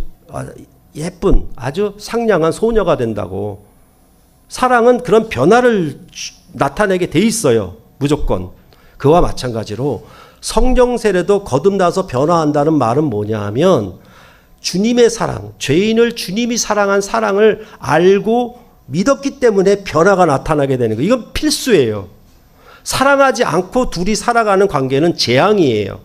예쁜, 아주 상냥한 소녀가 된다고. 사랑은 그런 변화를 나타내게 돼 있어요. 무조건. 그와 마찬가지로 성령 세례도 거듭나서 변화한다는 말은 뭐냐 하면 주님의 사랑, 죄인을 주님이 사랑한 사랑을 알고 믿었기 때문에 변화가 나타나게 되는 거예요. 이건 필수예요. 사랑하지 않고 둘이 살아가는 관계는 재앙이에요.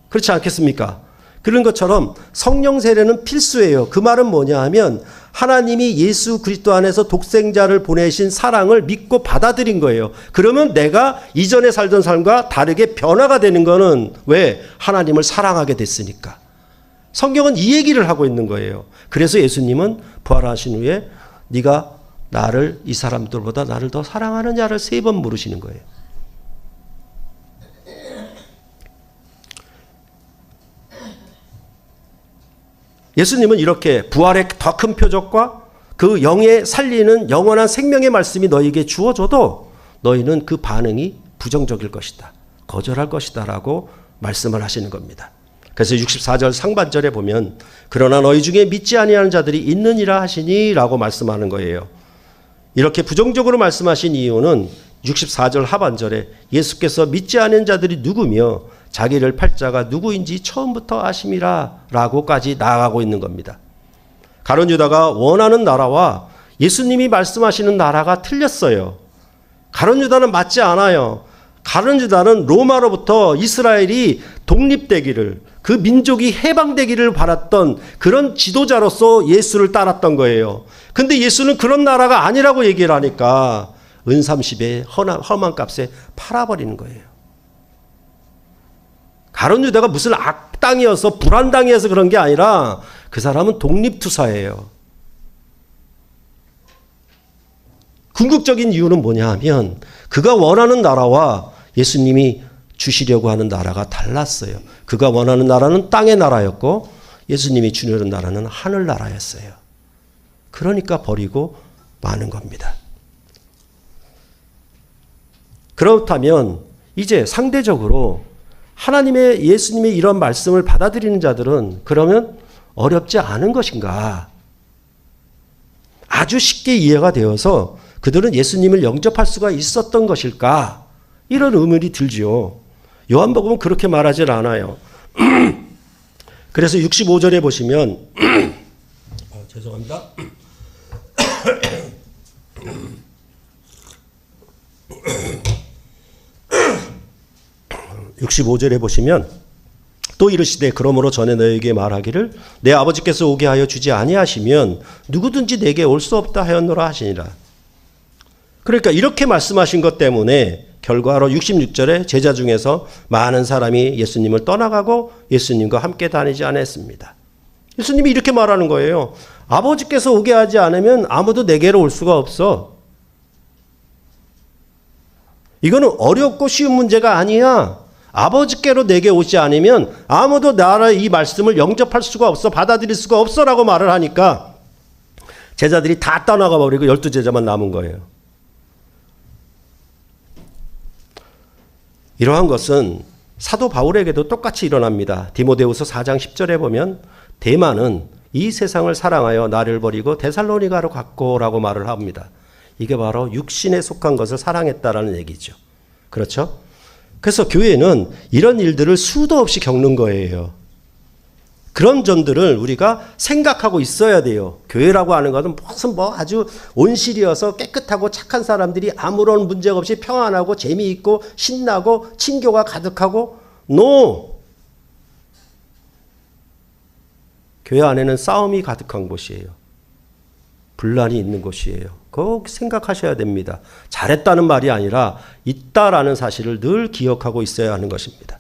그렇지 않겠습니까? 그런 것처럼 성령 세례는 필수예요. 그 말은 뭐냐 하면 하나님이 예수 그리스도 안에서 독생자를 보내신 사랑을 믿고 받아들인 거예요. 그러면 내가 이전에 살던 삶과 다르게 변화가 되는 거는 왜? 하나님을 사랑하게 됐으니까. 성경은 이 얘기를 하고 있는 거예요. 그래서 예수님은 부활하신 후에 네가 나를, 이 사람들보다 나를 더 사랑하느냐를 3번 물으시는 거예요. 예수님은 이렇게 부활의 더 큰 표적과 그 영에 살리는 영원한 생명의 말씀이 너희에게 주어져도 너희는 그 반응이 부정적일 것이다, 거절할 것이다 라고 말씀을 하시는 겁니다. 그래서 64절 상반절에 보면 그러나 너희 중에 믿지 아니하는 자들이 있느니라 하시니 라고 말씀하는 거예요. 이렇게 부정적으로 말씀하신 이유는 64절 하반절에 예수께서 믿지 않은 자들이 누구며 자기를 팔 자가 누구인지 처음부터 아심이라 라고까지 나아가고 있는 겁니다. 가룟 유다가 원하는 나라와 예수님이 말씀하시는 나라가 틀렸어요. 가룟 유다는 맞지 않아요. 가룟 유다는 로마로부터 이스라엘이 독립되기를, 그 민족이 해방되기를 바랐던 그런 지도자로서 예수를 따랐던 거예요. 근데 예수는 그런 나라가 아니라고 얘기를 하니까 은 30에 험한 값에 팔아버리는 거예요. 가룟 유다가 무슨 악당이어서 불안당이어서 그런 게 아니라 그 사람은 독립투사예요. 궁극적인 이유는 뭐냐 하면 그가 원하는 나라와 예수님이 주시려고 하는 나라가 달랐어요. 그가 원하는 나라는 땅의 나라였고 예수님이 주려는 나라는 하늘 나라였어요. 그러니까 버리고 마는 겁니다. 그렇다면 이제 상대적으로 하나님의 예수님의 이런 말씀을 받아들이는 자들은 그러면 어렵지 않은 것인가? 아주 쉽게 이해가 되어서 그들은 예수님을 영접할 수가 있었던 것일까? 이런 의문이 들지요. 요한복음은 그렇게 말하지 않아요. 그래서 65절에 보시면 죄송합니다. 65절에 보시면 또 이르시되 그러므로 전에 너에게 말하기를 내 아버지께서 오게 하여 주지 아니하시면 누구든지 내게 올 수 없다 하였노라 하시니라. 그러니까 이렇게 말씀하신 것 때문에 결과로 66절에 제자 중에서 많은 사람이 예수님을 떠나가고 예수님과 함께 다니지 않았습니다. 예수님이 이렇게 말하는 거예요. 아버지께서 오게 하지 않으면 아무도 내게로 올 수가 없어. 이거는 어렵고 쉬운 문제가 아니야. 아버지께로 내게 오지 않으면 아무도 나의 이 말씀을 영접할 수가 없어, 받아들일 수가 없어 라고 말을 하니까 제자들이 다 떠나가 버리고 12제자만 남은 거예요. 이러한 것은 사도 바울에게도 똑같이 일어납니다. 디모데후서 4장 10절에 보면 데마는 이 세상을 사랑하여 나를 버리고 데살로니가로 갔고라고 말을 합니다. 이게 바로 육신에 속한 것을 사랑했다라는 얘기죠. 그렇죠? 그래서 교회는 이런 일들을 수도 없이 겪는 거예요. 그런 점들을 우리가 생각하고 있어야 돼요. 교회라고 하는 것은 무슨 아주 온실이어서 깨끗하고 착한 사람들이 아무런 문제가 없이 평안하고 재미있고 신나고 친교가 가득하고 NO! 교회 안에는 싸움이 가득한 곳이에요. 분란이 있는 곳이에요. 꼭 생각하셔야 됩니다. 잘했다는 말이 아니라 있다라는 사실을 늘 기억하고 있어야 하는 것입니다.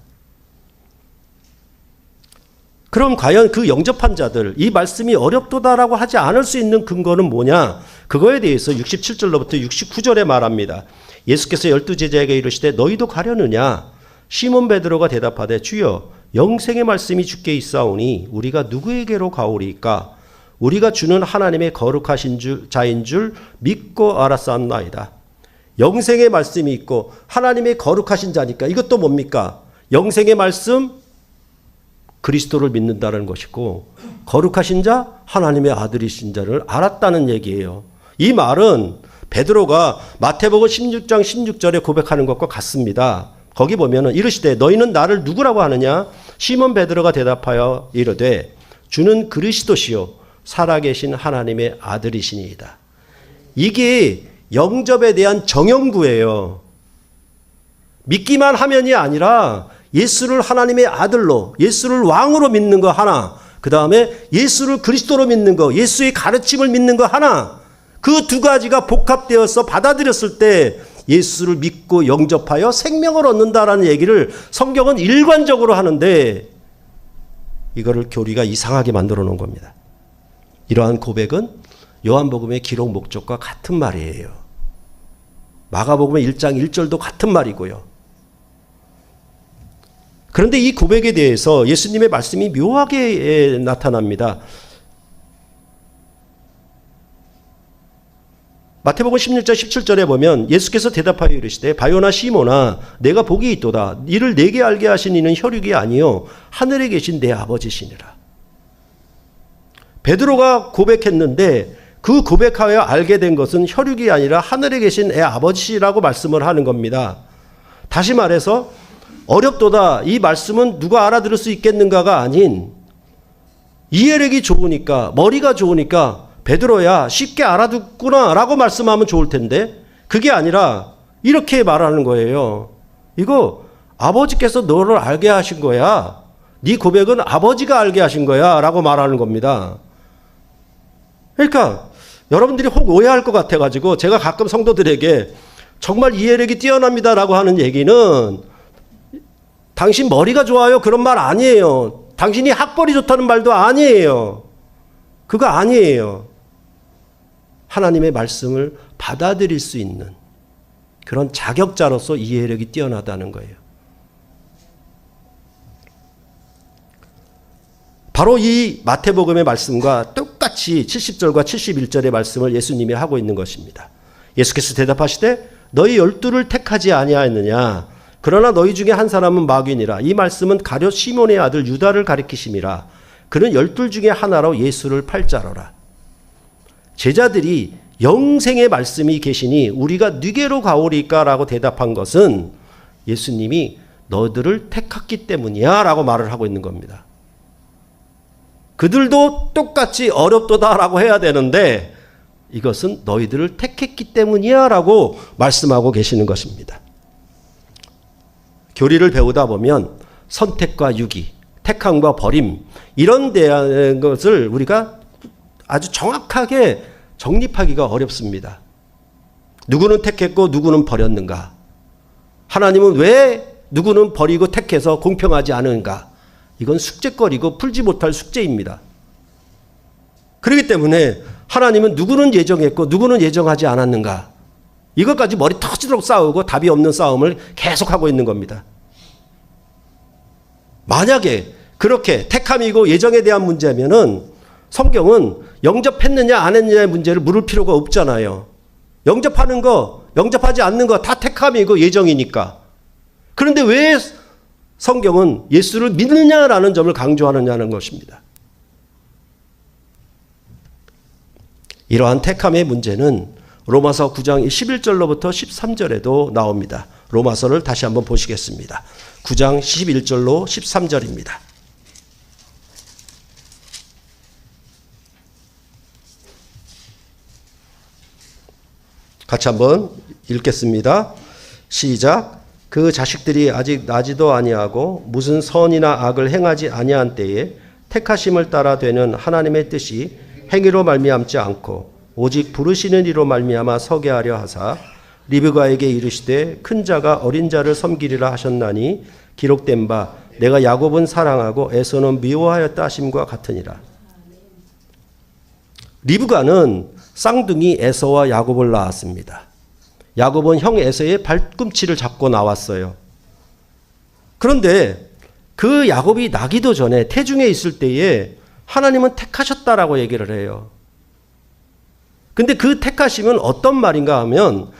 그럼 과연 그 영접한 자들, 이 말씀이 어렵도다라고 하지 않을 수 있는 근거는 뭐냐? 그거에 대해서 67절로부터 69절에 말합니다. 예수께서 12제자에게 이르시되 너희도 가려느냐? 시몬 베드로가 대답하되 주여 영생의 말씀이 주께 있사오니 우리가 누구에게로 가오리이까? 우리가 주는 하나님의 거룩하신 자인 줄 믿고 알았사옵나이다. 영생의 말씀이 있고 하나님의 거룩하신 자니까 이것도 뭡니까? 영생의 말씀, 그리스도를 믿는다는 것이고 거룩하신 자, 하나님의 아들이신 자를 알았다는 얘기예요. 이 말은 베드로가 마태복음 16장 16절에 고백하는 것과 같습니다. 거기 보면은 이르시되 너희는 나를 누구라고 하느냐? 시몬 베드로가 대답하여 이르되 주는 그리스도시요 살아계신 하나님의 아들이시니이다. 이게 영접에 대한 정형구예요. 믿기만 하면이 아니라 예수를 하나님의 아들로, 예수를 왕으로 믿는 거 하나, 그 다음에 예수를 그리스도로 믿는 거, 예수의 가르침을 믿는 거 하나, 그 두 가지가 복합되어서 받아들였을 때 예수를 믿고 영접하여 생명을 얻는다라는 얘기를 성경은 일관적으로 하는데 이거를 교리가 이상하게 만들어 놓은 겁니다. 이러한 고백은 요한복음의 기록 목적과 같은 말이에요. 마가복음의 1장 1절도 같은 말이고요. 그런데 이 고백에 대해서 예수님의 말씀이 묘하게 나타납니다. 마태복음 16장 17절에 보면 예수께서 대답하여 이르시되 바요나 시모나 내가 복이 있도다. 이를 내게 알게 하신 이는 혈육이 아니요 하늘에 계신 내 아버지시니라. 베드로가 고백했는데 그 고백하여 알게 된 것은 혈육이 아니라 하늘에 계신 내 아버지라고 말씀을 하는 겁니다. 다시 말해서 어렵도다. 이 말씀은 누가 알아들을 수 있겠는가가 아닌 이해력이 좋으니까 머리가 좋으니까 베드로야 쉽게 알아듣구나 라고 말씀하면 좋을 텐데 그게 아니라 이렇게 말하는 거예요. 이거 아버지께서 너를 알게 하신 거야. 네 고백은 아버지가 알게 하신 거야 라고 말하는 겁니다. 그러니까 여러분들이 혹 오해할 것 같아가지고 제가 가끔 성도들에게 정말 이해력이 뛰어납니다라고 하는 얘기는 당신 머리가 좋아요 그런 말 아니에요. 당신이 학벌이 좋다는 말도 아니에요. 그거 아니에요. 하나님의 말씀을 받아들일 수 있는 그런 자격자로서 이해력이 뛰어나다는 거예요. 바로 이 마태복음의 말씀과 똑같이 70절과 71절의 말씀을 예수님이 하고 있는 것입니다. 예수께서 대답하시되 너희 12를 택하지 아니하였느냐 그러나 너희 중에 한 사람은 마귀니라. 이 말씀은 가룟 시몬의 아들 유다를 가리키심이라. 그는 12 중에 하나로 예수를 팔자로라. 제자들이 영생의 말씀이 계시니 우리가 누게로 가오리까 라고 대답한 것은 예수님이 너희들을 택했기 때문이야 라고 말을 하고 있는 겁니다. 그들도 똑같이 어렵도다 라고 해야 되는데 이것은 너희들을 택했기 때문이야 라고 말씀하고 계시는 것입니다. 교리를 배우다 보면 선택과 유기, 택함과 버림 이런 것을 우리가 아주 정확하게 정립하기가 어렵습니다. 누구는 택했고 누구는 버렸는가? 하나님은 왜 누구는 버리고 택해서 공평하지 않은가? 이건 숙제거리고 풀지 못할 숙제입니다. 그렇기 때문에 하나님은 누구는 예정했고 누구는 예정하지 않았는가? 이것까지 머리 터지도록 싸우고 답이 없는 싸움을 계속하고 있는 겁니다. 만약에 그렇게 택함이고 예정에 대한 문제면은 성경은 영접했느냐 안 했느냐의 문제를 물을 필요가 없잖아요. 영접하는 거, 영접하지 않는 거 다 택함이고 예정이니까. 그런데 왜 성경은 예수를 믿느냐라는 점을 강조하느냐는 것입니다. 이러한 택함의 문제는 로마서 9장 11절로부터 13절에도 나옵니다. 로마서를 다시 한번 보시겠습니다. 9장 11절로 13절입니다. 같이 한번 읽겠습니다. 시작. 그 자식들이 아직 나지도 아니하고 무슨 선이나 악을 행하지 아니한 때에 택하심을 따라 되는 하나님의 뜻이 행위로 말미암지 않고 오직 부르시는 이로 말미암아 서게 하려 하사 리브가에게 이르시되 큰 자가 어린 자를 섬기리라 하셨나니 기록된 바 내가 야곱은 사랑하고 에서는 미워하였다 하심과 같으니라. 리브가는 쌍둥이 에서와 야곱을 낳았습니다. 야곱은 형 에서의 발꿈치를 잡고 나왔어요. 그런데 그 야곱이 나기도 전에 태중에 있을 때에 하나님은 택하셨다라고 얘기를 해요. 근데 그 택하심은 어떤 말인가 하면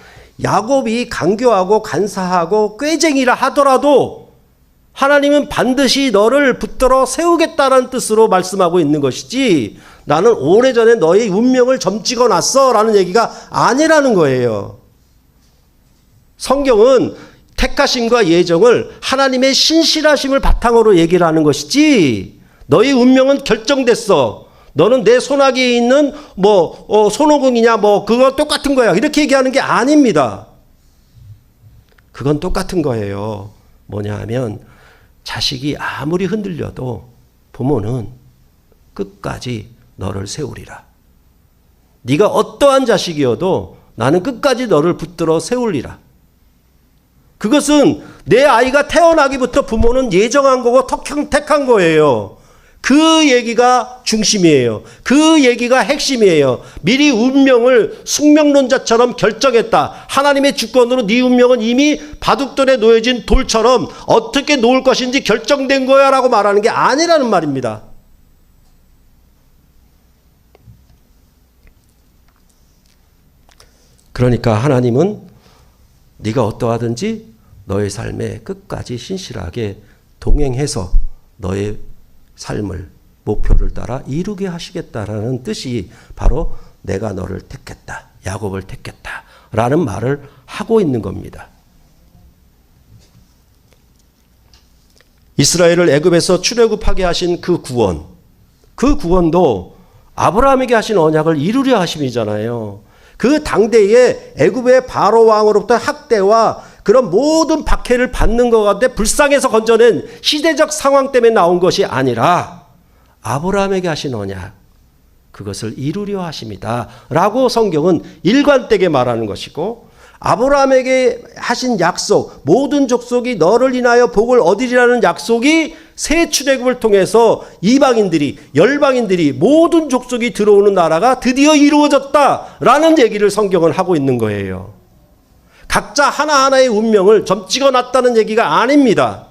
야곱이 간교하고 간사하고 꾀쟁이라 하더라도 하나님은 반드시 너를 붙들어 세우겠다는 뜻으로 말씀하고 있는 것이지 나는 오래전에 너의 운명을 점찍어 놨어 라는 얘기가 아니라는 거예요. 성경은 택하심과 예정을 하나님의 신실하심을 바탕으로 얘기를 하는 것이지 너의 운명은 결정됐어. 너는 내 손아귀에 있는 손오공이냐 그거 똑같은 거야. 이렇게 얘기하는 게 아닙니다. 그건 똑같은 거예요. 뭐냐 하면 자식이 아무리 흔들려도 부모는 끝까지 너를 세우리라. 네가 어떠한 자식이어도 나는 끝까지 너를 붙들어 세우리라. 그것은 내 아이가 태어나기부터 부모는 예정한 거고 택한 거예요. 그 얘기가 중심이에요. 그 얘기가 핵심이에요. 미리 운명을 숙명론자처럼 결정했다. 하나님의 주권으로 네 운명은 이미 바둑돌에 놓여진 돌처럼 어떻게 놓을 것인지 결정된 거야 라고 말하는 게 아니라는 말입니다. 그러니까 하나님은 네가 어떠하든지 너의 삶에 끝까지 신실하게 동행해서 너의 삶을 목표를 따라 이루게 하시겠다라는 뜻이 바로 내가 너를 택했다. 야곱을 택했다. 라는 말을 하고 있는 겁니다. 이스라엘을 애굽에서 출애굽하게 하신 그 구원도 아브라함에게 하신 언약을 이루려 하심이잖아요. 그 당대에 애굽의 바로 왕으로부터 학대와 그런 모든 박해를 받는 것 같아 불쌍해서 건져낸 시대적 상황 때문에 나온 것이 아니라 아브라함에게 하신 언약, 그것을 이루려 하심이다 라고 성경은 일관되게 말하는 것이고, 아브라함에게 하신 약속, 모든 족속이 너를 인하여 복을 얻으리라는 약속이 새 출애굽을 통해서 이방인들이, 열방인들이, 모든 족속이 들어오는 나라가 드디어 이루어졌다라는 얘기를 성경은 하고 있는 거예요. 각자 하나하나의 운명을 점 찍어놨다는 얘기가 아닙니다.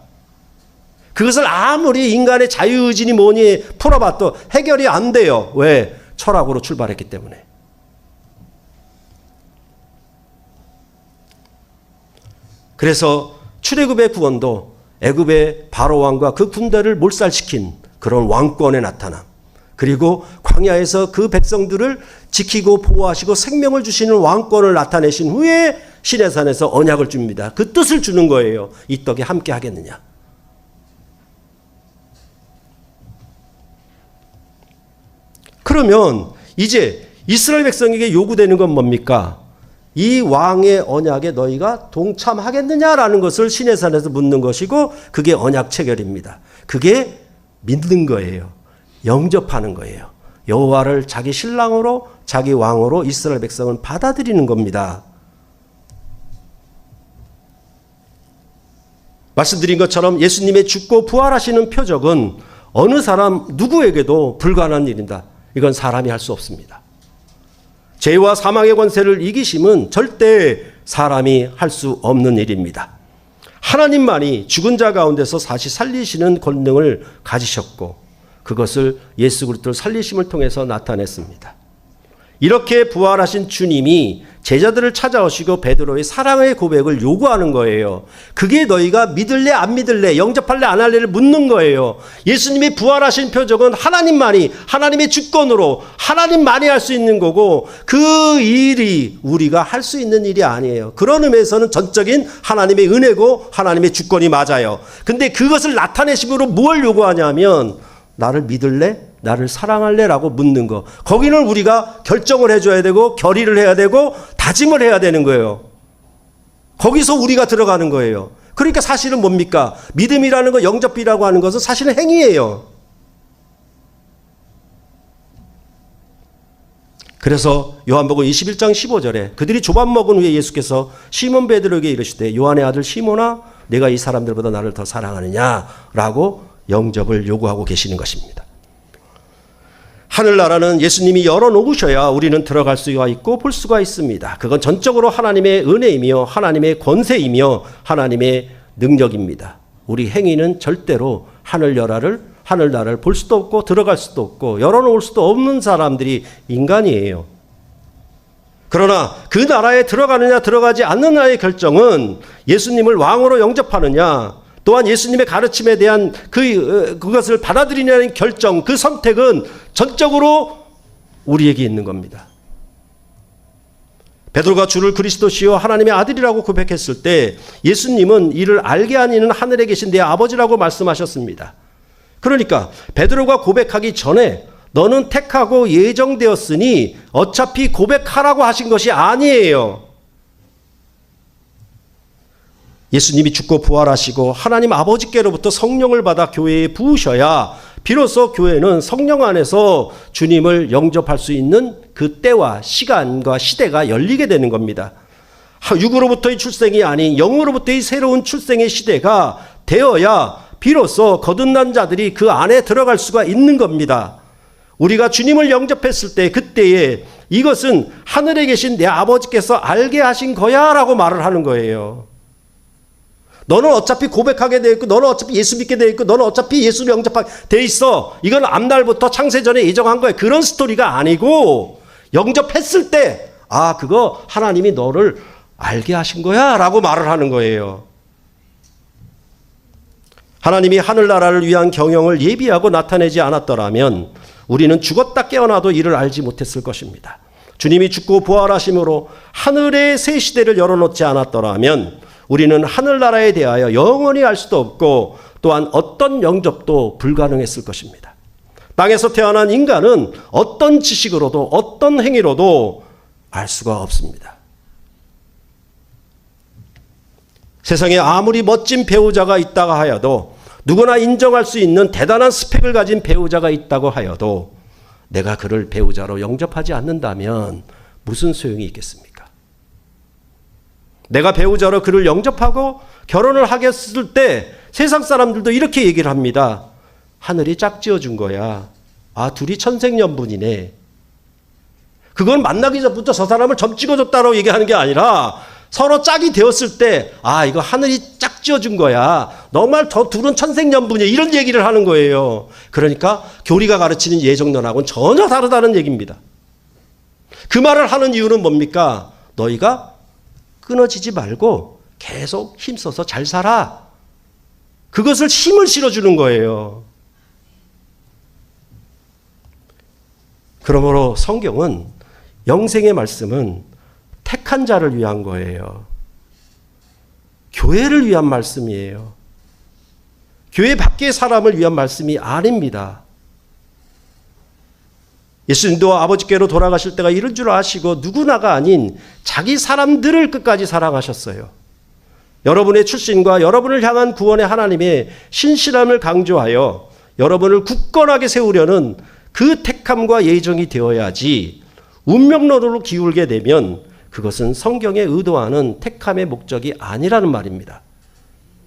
그것을 아무리 인간의 자유의지니 뭐니 풀어봐도 해결이 안 돼요. 왜? 철학으로 출발했기 때문에. 그래서 출애굽의 구원도 애굽의 바로 왕과 그 군대를 몰살시킨 그런 왕권의 나타남, 그리고 광야에서 그 백성들을 지키고 보호하시고 생명을 주시는 왕권을 나타내신 후에 시내산에서 언약을 줍니다. 그 뜻을 주는 거예요. 이 떡에 함께 하겠느냐. 그러면 이제 이스라엘 백성에게 요구되는 건 뭡니까? 이 왕의 언약에 너희가 동참하겠느냐라는 것을 시내산에서 묻는 것이고, 그게 언약 체결입니다. 그게 믿는 거예요. 영접하는 거예요. 여호와를 자기 신랑으로, 자기 왕으로 이스라엘 백성은 받아들이는 겁니다. 말씀드린 것처럼 예수님의 죽고 부활하시는 표적은 어느 사람 누구에게도 불가능한 일입니다. 이건 사람이 할 수 없습니다. 죄와 사망의 권세를 이기심은 절대 사람이 할 수 없는 일입니다. 하나님만이 죽은 자 가운데서 다시 살리시는 권능을 가지셨고, 그것을 예수 그리스도를 살리심을 통해서 나타냈습니다. 이렇게 부활하신 주님이 제자들을 찾아오시고 베드로의 사랑의 고백을 요구하는 거예요. 그게 너희가 믿을래 안 믿을래, 영접할래 안 할래를 묻는 거예요. 예수님이 부활하신 표적은 하나님만이, 하나님의 주권으로 하나님만이 할 수 있는 거고, 그 일이 우리가 할 수 있는 일이 아니에요. 그런 의미에서는 전적인 하나님의 은혜고 하나님의 주권이 맞아요. 근데 그것을 나타내심으로 뭘 요구하냐면, 나를 믿을래? 나를 사랑할래? 라고 묻는 거. 거기는 우리가 결정을 해줘야 되고, 결의를 해야 되고, 다짐을 해야 되는 거예요. 거기서 우리가 들어가는 거예요. 그러니까 사실은 뭡니까? 믿음이라는 거, 영접이라고 하는 것은 사실은 행위예요. 그래서 요한복음 21장 15절에 그들이 조밥 먹은 후에 예수께서 시몬 베드로에게 이르시되, 요한의 아들 시몬아, 내가 이 사람들보다 나를 더 사랑하느냐? 라고 영접을 요구하고 계시는 것입니다. 하늘나라는 예수님이 열어놓으셔야 우리는 들어갈 수가 있고 볼 수가 있습니다. 그건 전적으로 하나님의 은혜이며 하나님의 권세이며 하나님의 능력입니다. 우리 행위는 절대로 하늘나라를 볼 수도 없고 들어갈 수도 없고 열어놓을 수도 없는 사람들이 인간이에요. 그러나 그 나라에 들어가느냐 들어가지 않느냐의 결정은 예수님을 왕으로 영접하느냐, 또한 예수님의 가르침에 대한 그것을 받아들이냐는 결정, 그 선택은 전적으로 우리에게 있는 겁니다. 베드로가 주를 그리스도시요 하나님의 아들이라고 고백했을 때 예수님은 이를 알게 하는 이는 하늘에 계신 내 아버지라고 말씀하셨습니다. 그러니까 베드로가 고백하기 전에 너는 택하고 예정되었으니 어차피 고백하라고 하신 것이 아니에요. 예수님이 죽고 부활하시고 하나님 아버지께로부터 성령을 받아 교회에 부으셔야 비로소 교회는 성령 안에서 주님을 영접할 수 있는 그 때와 시간과 시대가 열리게 되는 겁니다. 육으로부터의 출생이 아닌 영으로부터의 새로운 출생의 시대가 되어야 비로소 거듭난 자들이 그 안에 들어갈 수가 있는 겁니다. 우리가 주님을 영접했을 때 그때에 이것은 하늘에 계신 내 아버지께서 알게 하신 거야 라고 말을 하는 거예요. 너는 어차피 고백하게 되어 있고, 너는 어차피 예수 믿게 되어 있고, 너는 어차피 예수를 영접하게 되어 있어. 이건 앞날부터 창세전에 예정한 거야. 그런 스토리가 아니고, 영접했을 때 그거 하나님이 너를 알게 하신 거야 라고 말을 하는 거예요. 하나님이 하늘나라를 위한 경영을 예비하고 나타내지 않았더라면 우리는 죽었다 깨어나도 이를 알지 못했을 것입니다. 주님이 죽고 부활하심으로 하늘의 새 시대를 열어놓지 않았더라면 우리는 하늘나라에 대하여 영원히 알 수도 없고 또한 어떤 영접도 불가능했을 것입니다. 땅에서 태어난 인간은 어떤 지식으로도 어떤 행위로도 알 수가 없습니다. 세상에 아무리 멋진 배우자가 있다고 하여도, 누구나 인정할 수 있는 대단한 스펙을 가진 배우자가 있다고 하여도 내가 그를 배우자로 영접하지 않는다면 무슨 소용이 있겠습니까? 내가 배우자로 그를 영접하고 결혼을 하겠을 때 세상 사람들도 이렇게 얘기를 합니다. 하늘이 짝지어 준 거야. 아, 둘이 천생연분이네. 그건 만나기 전부터 저 사람을 점 찍어줬다고 얘기하는 게 아니라 서로 짝이 되었을 때, 아, 이거 하늘이 짝지어 준 거야. 정말 저 둘은 천생연분이야. 이런 얘기를 하는 거예요. 그러니까 교리가 가르치는 예정론하고는 전혀 다르다는 얘기입니다. 그 말을 하는 이유는 뭡니까? 너희가 끊어지지 말고 계속 힘써서 잘 살아. 그것을 힘을 실어주는 거예요. 그러므로 성경은, 영생의 말씀은 택한 자를 위한 거예요. 교회를 위한 말씀이에요. 교회 밖의 사람을 위한 말씀이 아닙니다. 예수님도 아버지께로 돌아가실 때가 이런 줄 아시고 누구나가 아닌 자기 사람들을 끝까지 사랑하셨어요. 여러분의 출신과 여러분을 향한 구원의 하나님의 신실함을 강조하여 여러분을 굳건하게 세우려는 그 택함과 예정이 되어야지, 운명론으로 기울게 되면 그것은 성경에 의도하는 택함의 목적이 아니라는 말입니다.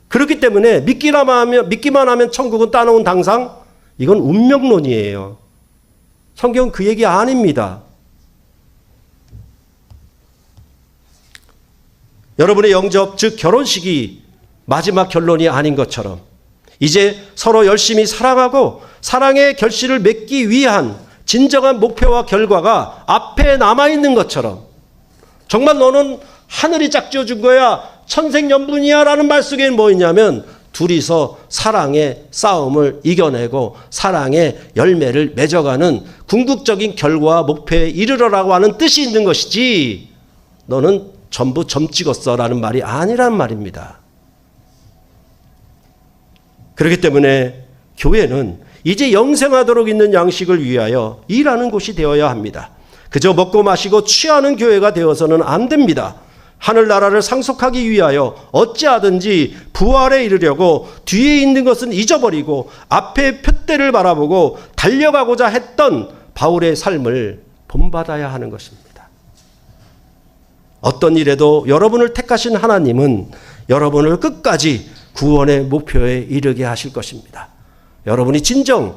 그렇기 때문에 믿기만 하면 천국은 따놓은 당상, 이건 운명론이에요. 성경은 그 얘기 아닙니다. 여러분의 영접, 즉 결혼식이 마지막 결론이 아닌 것처럼 이제 서로 열심히 사랑하고 사랑의 결실을 맺기 위한 진정한 목표와 결과가 앞에 남아있는 것처럼, 정말 너는 하늘이 짝지어 준 거야, 천생연분이야 라는 말 속에는 뭐 있냐면 둘이서 사랑의 싸움을 이겨내고 사랑의 열매를 맺어가는 궁극적인 결과와 목표에 이르러라고 하는 뜻이 있는 것이지, 너는 전부 점 찍었어 라는 말이 아니란 말입니다. 그렇기 때문에 교회는 이제 영생하도록 있는 양식을 위하여 일하는 곳이 되어야 합니다. 그저 먹고 마시고 취하는 교회가 되어서는 안 됩니다. 하늘나라를 상속하기 위하여 어찌하든지 부활에 이르려고 뒤에 있는 것은 잊어버리고 앞에 표대를 바라보고 달려가고자 했던 바울의 삶을 본받아야 하는 것입니다. 어떤 일에도 여러분을 택하신 하나님은 여러분을 끝까지 구원의 목표에 이르게 하실 것입니다. 여러분이 진정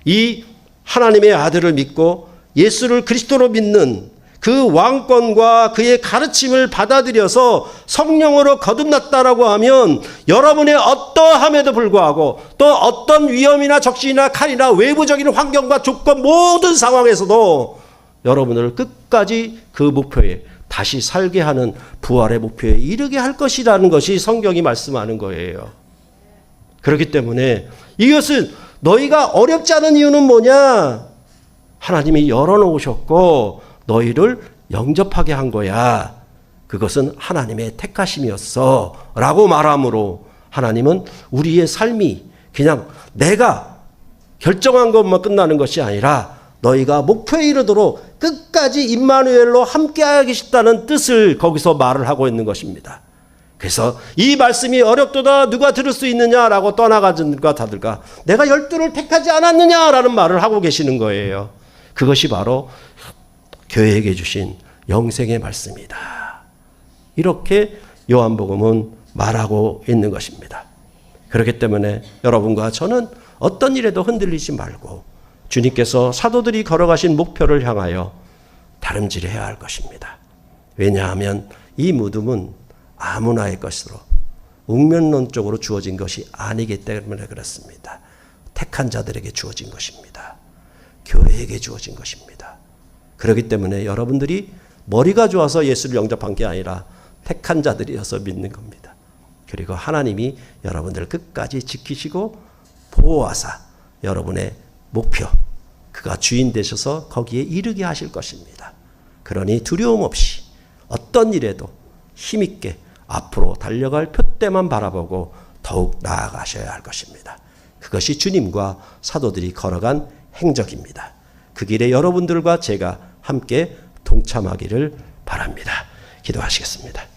이 하나님의 아들을 믿고 예수를 그리스도로 믿는 그 왕권과 그의 가르침을 받아들여서 성령으로 거듭났다라고 하면 여러분의 어떠함에도 불구하고 또 어떤 위험이나 적신이나 칼이나 외부적인 환경과 조건 모든 상황에서도 여러분을 끝까지 그 목표에 다시 살게 하는 부활의 목표에 이르게 할 것이라는 것이 성경이 말씀하는 거예요. 그렇기 때문에 이것은 너희가 어렵지 않은 이유는 뭐냐? 하나님이 열어놓으셨고 너희를 영접하게 한 거야. 그것은 하나님의 택하심이었어 라고 말함으로 하나님은 우리의 삶이 그냥 내가 결정한 것만 끝나는 것이 아니라 너희가 목표에 이르도록 끝까지 임마누엘로 함께하여 계시다는 뜻을 거기서 말을 하고 있는 것입니다. 그래서 이 말씀이 어렵도다 누가 들을 수 있느냐라고 떠나가든가 다들가 내가 12를 택하지 않았느냐라는 말을 하고 계시는 거예요. 그것이 바로 교회에게 주신 영생의 말씀이다. 이렇게 요한복음은 말하고 있는 것입니다. 그렇기 때문에 여러분과 저는 어떤 일에도 흔들리지 말고 주님께서 사도들이 걸어가신 목표를 향하여 다름질해야 할 것입니다. 왜냐하면 이 믿음은 아무나의 것으로 웅면론적으로 주어진 것이 아니기 때문에 그렇습니다. 택한 자들에게 주어진 것입니다. 교회에게 주어진 것입니다. 그렇기 때문에 여러분들이 머리가 좋아서 예수를 영접한 게 아니라 택한 자들이어서 믿는 겁니다. 그리고 하나님이 여러분들을 끝까지 지키시고 보호하사 여러분의 목표, 그가 주인 되셔서 거기에 이르게 하실 것입니다. 그러니 두려움 없이 어떤 일에도 힘있게 앞으로 달려갈 표대만 바라보고 더욱 나아가셔야 할 것입니다. 그것이 주님과 사도들이 걸어간 행적입니다. 그 길에 여러분들과 제가 함께 동참하기를 바랍니다. 기도하시겠습니다.